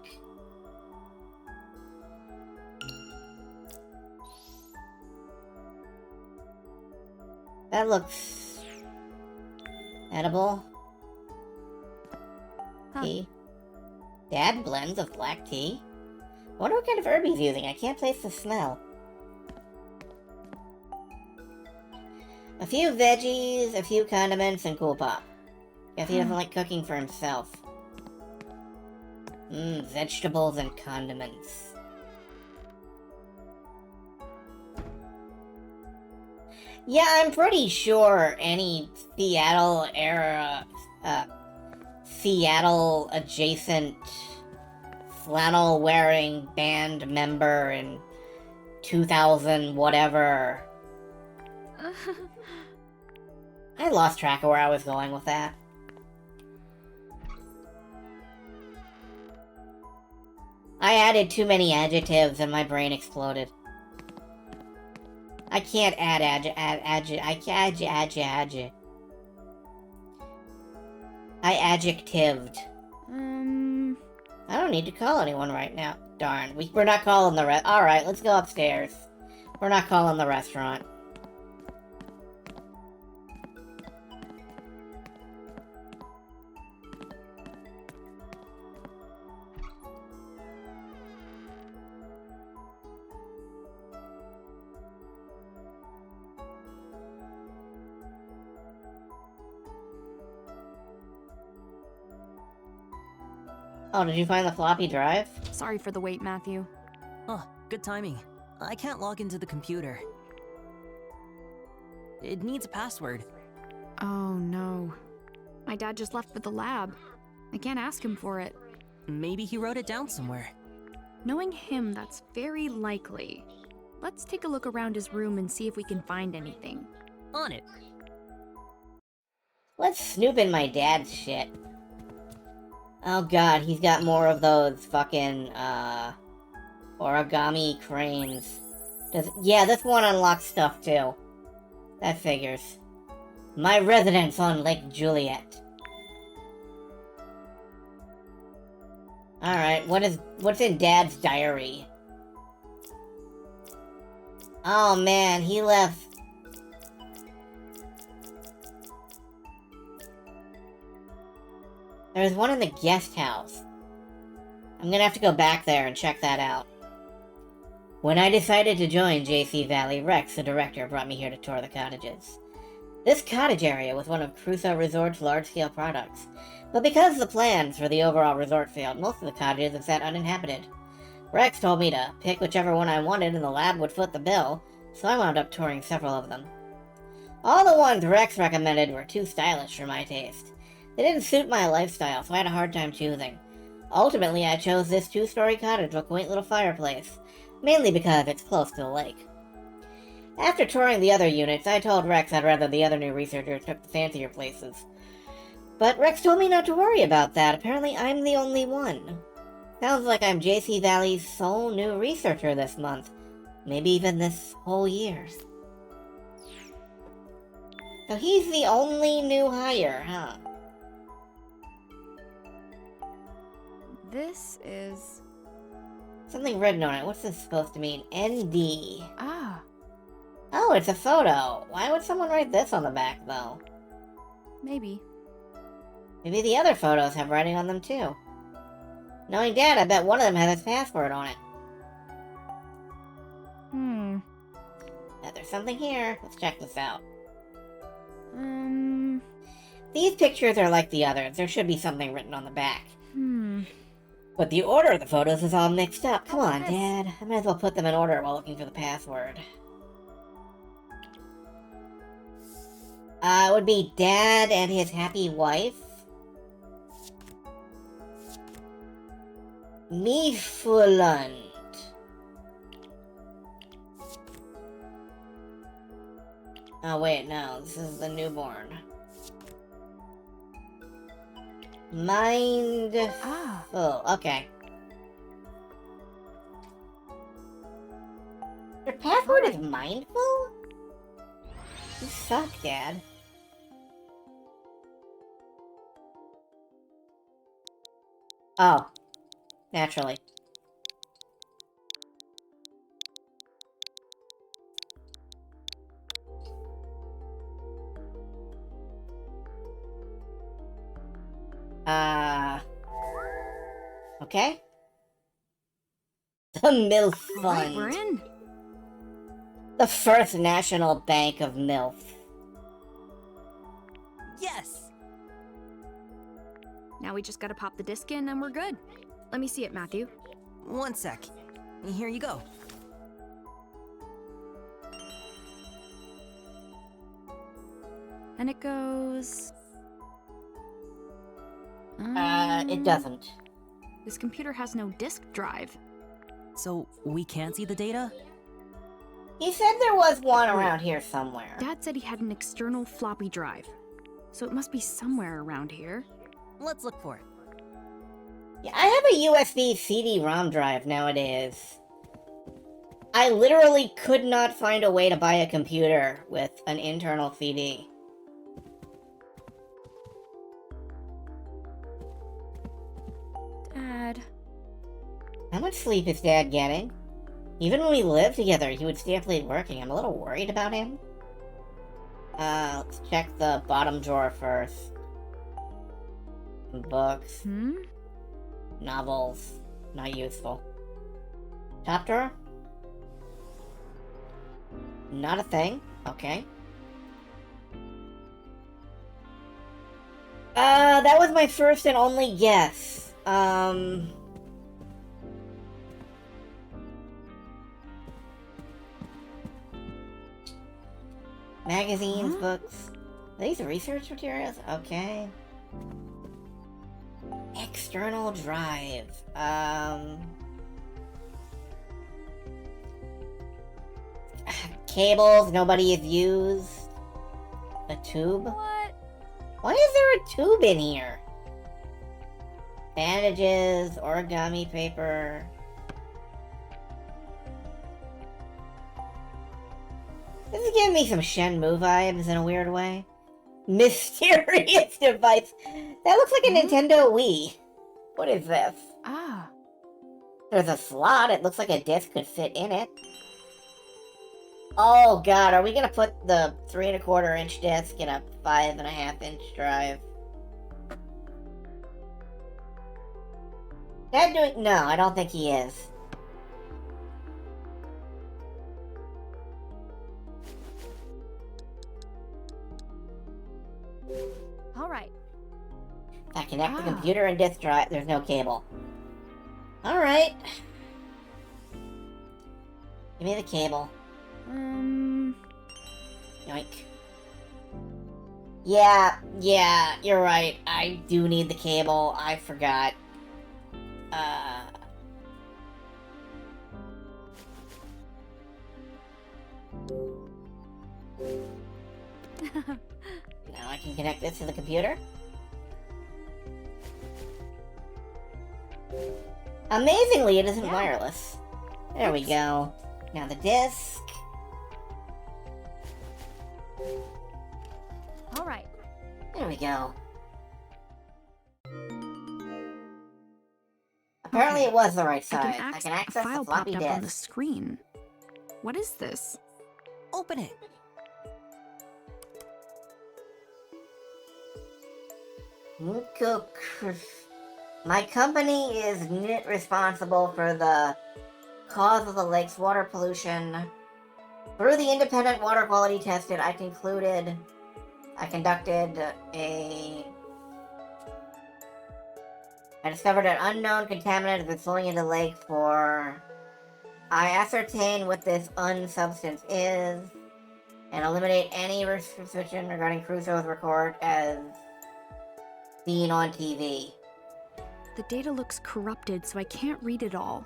That looks... edible. Tea. Dad blends of black tea? I wonder what kind of herb he's using. I can't place the smell. A few veggies, a few condiments, and cool pop. Guess he doesn't like cooking for himself. Vegetables and condiments. Yeah, I'm pretty sure any Seattle era, Seattle adjacent flannel wearing band member in 2000 whatever. I lost track of where I was going with that. I added too many adjectives and my brain exploded. I can't add I adjectived. I don't need to call anyone right now. Darn, we're not calling the Alright, let's go upstairs. We're not calling the restaurant. Oh, did you find the floppy drive? Sorry for the wait, Matthew. Oh, good timing. I can't log into the computer. It needs a password. Oh no. My dad just left for the lab. I can't ask him for it. Maybe he wrote it down somewhere. Knowing him, that's very likely. Let's take a look around his room and see if we can find anything. On it. Let's snoop in my dad's shit. Oh god, he's got more of those fucking, origami cranes. Yeah, this one unlocks stuff too. That figures. My residence on Lake Juliet. Alright, what's in Dad's diary? Oh man, he left... There's one in the guest house. I'm gonna have to go back there and check that out. When I decided to join JC Valley, Rex, the director, brought me here to tour the cottages. This cottage area was one of Crusoe Resort's large-scale products, but because the plans for the overall resort failed, most of the cottages have sat uninhabited. Rex told me to pick whichever one I wanted and the lab would foot the bill, so I wound up touring several of them. All the ones Rex recommended were too stylish for my taste. They didn't suit my lifestyle, so I had a hard time choosing. Ultimately, I chose this two-story cottage with a quaint little fireplace, mainly because it's close to the lake. After touring the other units, I told Rex I'd rather the other new researchers took the fancier places. But Rex told me not to worry about that. Apparently, I'm the only one. Sounds like I'm JC Valley's sole new researcher this month. Maybe even this whole year. So he's the only new hire, huh? This is... something written on it. What's this supposed to mean? ND. Ah. Oh, it's a photo. Why would someone write this on the back, though? Maybe. Maybe the other photos have writing on them, too. Knowing Dad, I bet one of them has his password on it. There's something here. Let's check this out. These pictures are like the others. There should be something written on the back. But the order of the photos is all mixed up. Come on, Dad. I might as well put them in order while looking for the password. It would be Dad and his happy wife. Mifuland. Oh wait, no, this is the newborn. Mindful. Okay. Your password is mindful? You suck, Dad. Oh. Naturally. Okay. The MILF Fund. Right, we're in. The First National Bank of MILF. Yes! Now we just gotta pop the disc in and we're good. Let me see it, Matthew. One sec. Here you go. And it goes... It doesn't. This computer has no disk drive. So we can't see the data? He said there was one around here somewhere. Dad said he had an external floppy drive. So it must be somewhere around here. Let's look for it. Yeah, I have a USB CD-ROM drive nowadays. I literally could not find a way to buy a computer with an internal CD. Dad. How much sleep is Dad getting? Even when we lived together, he would stay up late working. I'm a little worried about him. Let's check the bottom drawer first. Books. Novels. Not useful. Top drawer? Not a thing. Okay. That was my first and only guess. Magazines, books. Are these research materials? Okay. External drive. Cables nobody has used. A tube? What? Why is there a tube in here? Bandages, origami paper. This is giving me some Shenmue vibes in a weird way. Mysterious device. That looks like a Nintendo Wii. What is this? Ah. There's a slot. It looks like a disc could fit in it. Oh god, are we gonna put the 3 1/4 inch disc in a 5 1/2 inch drive? Dad doing? No, I don't think he is. All right. If I connect the computer and disk drive, there's no cable. All right. Give me the cable. Yoink. Yeah, you're right. I do need the cable. I forgot. Now I can connect this to the computer. Amazingly, it isn't wireless. There we go. Now the disc. All right. There we go. Apparently it was the right size. I can access a file the floppy popped up on the disk. screen. What is this? Open it. My company is responsible for the cause of the lake's water pollution. Through the independent water quality tested, I conducted I discovered an unknown contaminant has been flowing into the lake I ascertain what this unsubstance is and eliminate any restriction regarding Crusoe's record as seen on TV. The data looks corrupted, so I can't read it all.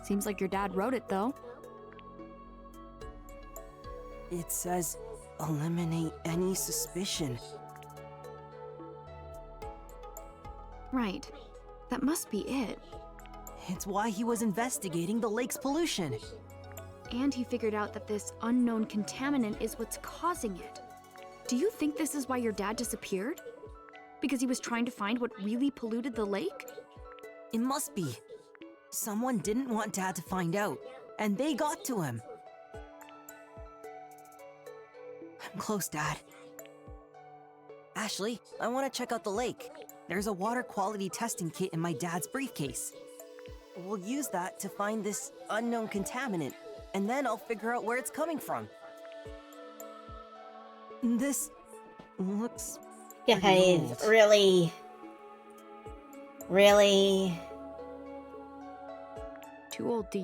Seems like your dad wrote it, though. It says, eliminate any suspicion. Right. That must be it. It's why he was investigating the lake's pollution. And he figured out that this unknown contaminant is what's causing it. Do you think this is why your dad disappeared? Because he was trying to find what really polluted the lake? It must be. Someone didn't want Dad to find out, and they got to him. I'm close, Dad. Ashley, I want to check out the lake. There's a water quality testing kit in my dad's briefcase. We'll use that to find this unknown contaminant, and then I'll figure out where it's coming from. This looks... Guys, really? Really? Too old to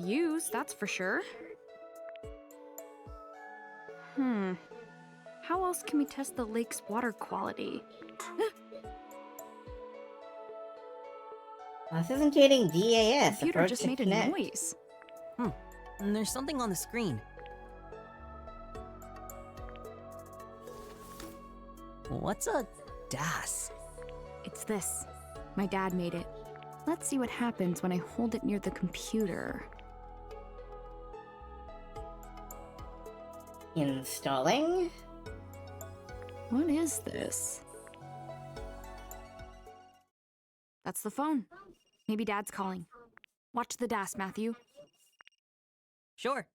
How else can we test the lake's water quality? Authenticating DAS. Computer Approach just to made connect. a noise. And there's something on the screen. What's a DAS? It's this. My dad made it. Let's see what happens when I hold it near the computer. Installing? What is this? That's the phone. Maybe Dad's calling. Watch the DAS, Matthew. Sure.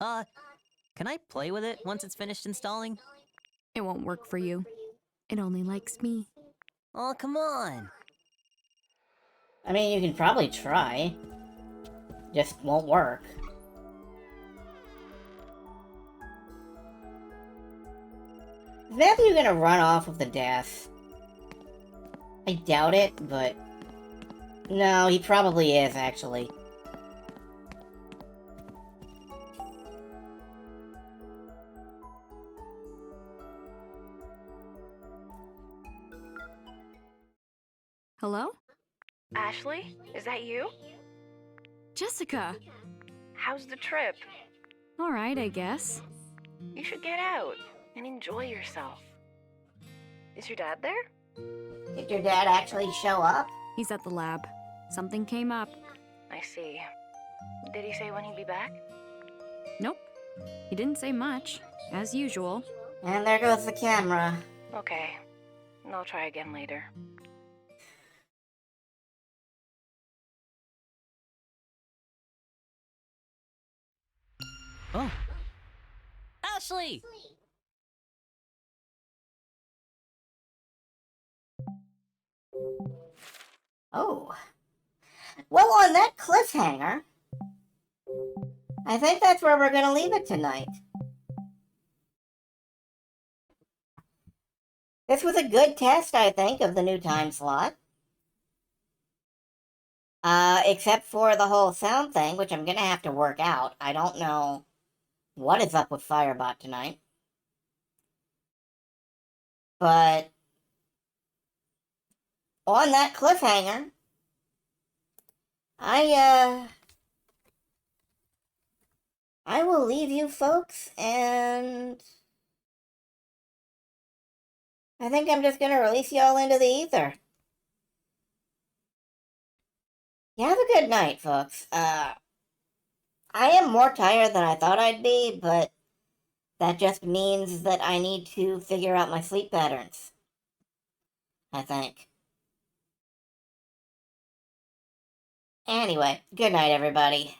Can I play with it once it's finished installing? It won't work for you. It only likes me. Oh, come on. I mean, you can probably try. Just won't work. Is Matthew gonna run off with the DAS? I doubt it, but... No, he probably is, actually. Hello? Ashley, is that you? Jessica! How's the trip? Alright, I guess. You should get out and enjoy yourself. Is your dad there? Did your dad actually show up? He's at the lab. Something came up. I see. Did he say when he'd be back? Nope. He didn't say much, as usual. And there goes the camera. Okay. I'll try again later. Oh. Ashley! Oh. Well, on that cliffhanger, I think that's where we're gonna leave it tonight. This was a good test, I think, of the new time slot. Except for the whole sound thing, which I'm gonna have to work out. I don't know what is up with Firebot tonight. But on that cliffhanger, I will leave you folks, and I think I'm just gonna release y'all into the ether. You have a good night, folks. I am more tired than I thought I'd be, but that just means that I need to figure out my sleep patterns, I think. Anyway, good night, everybody.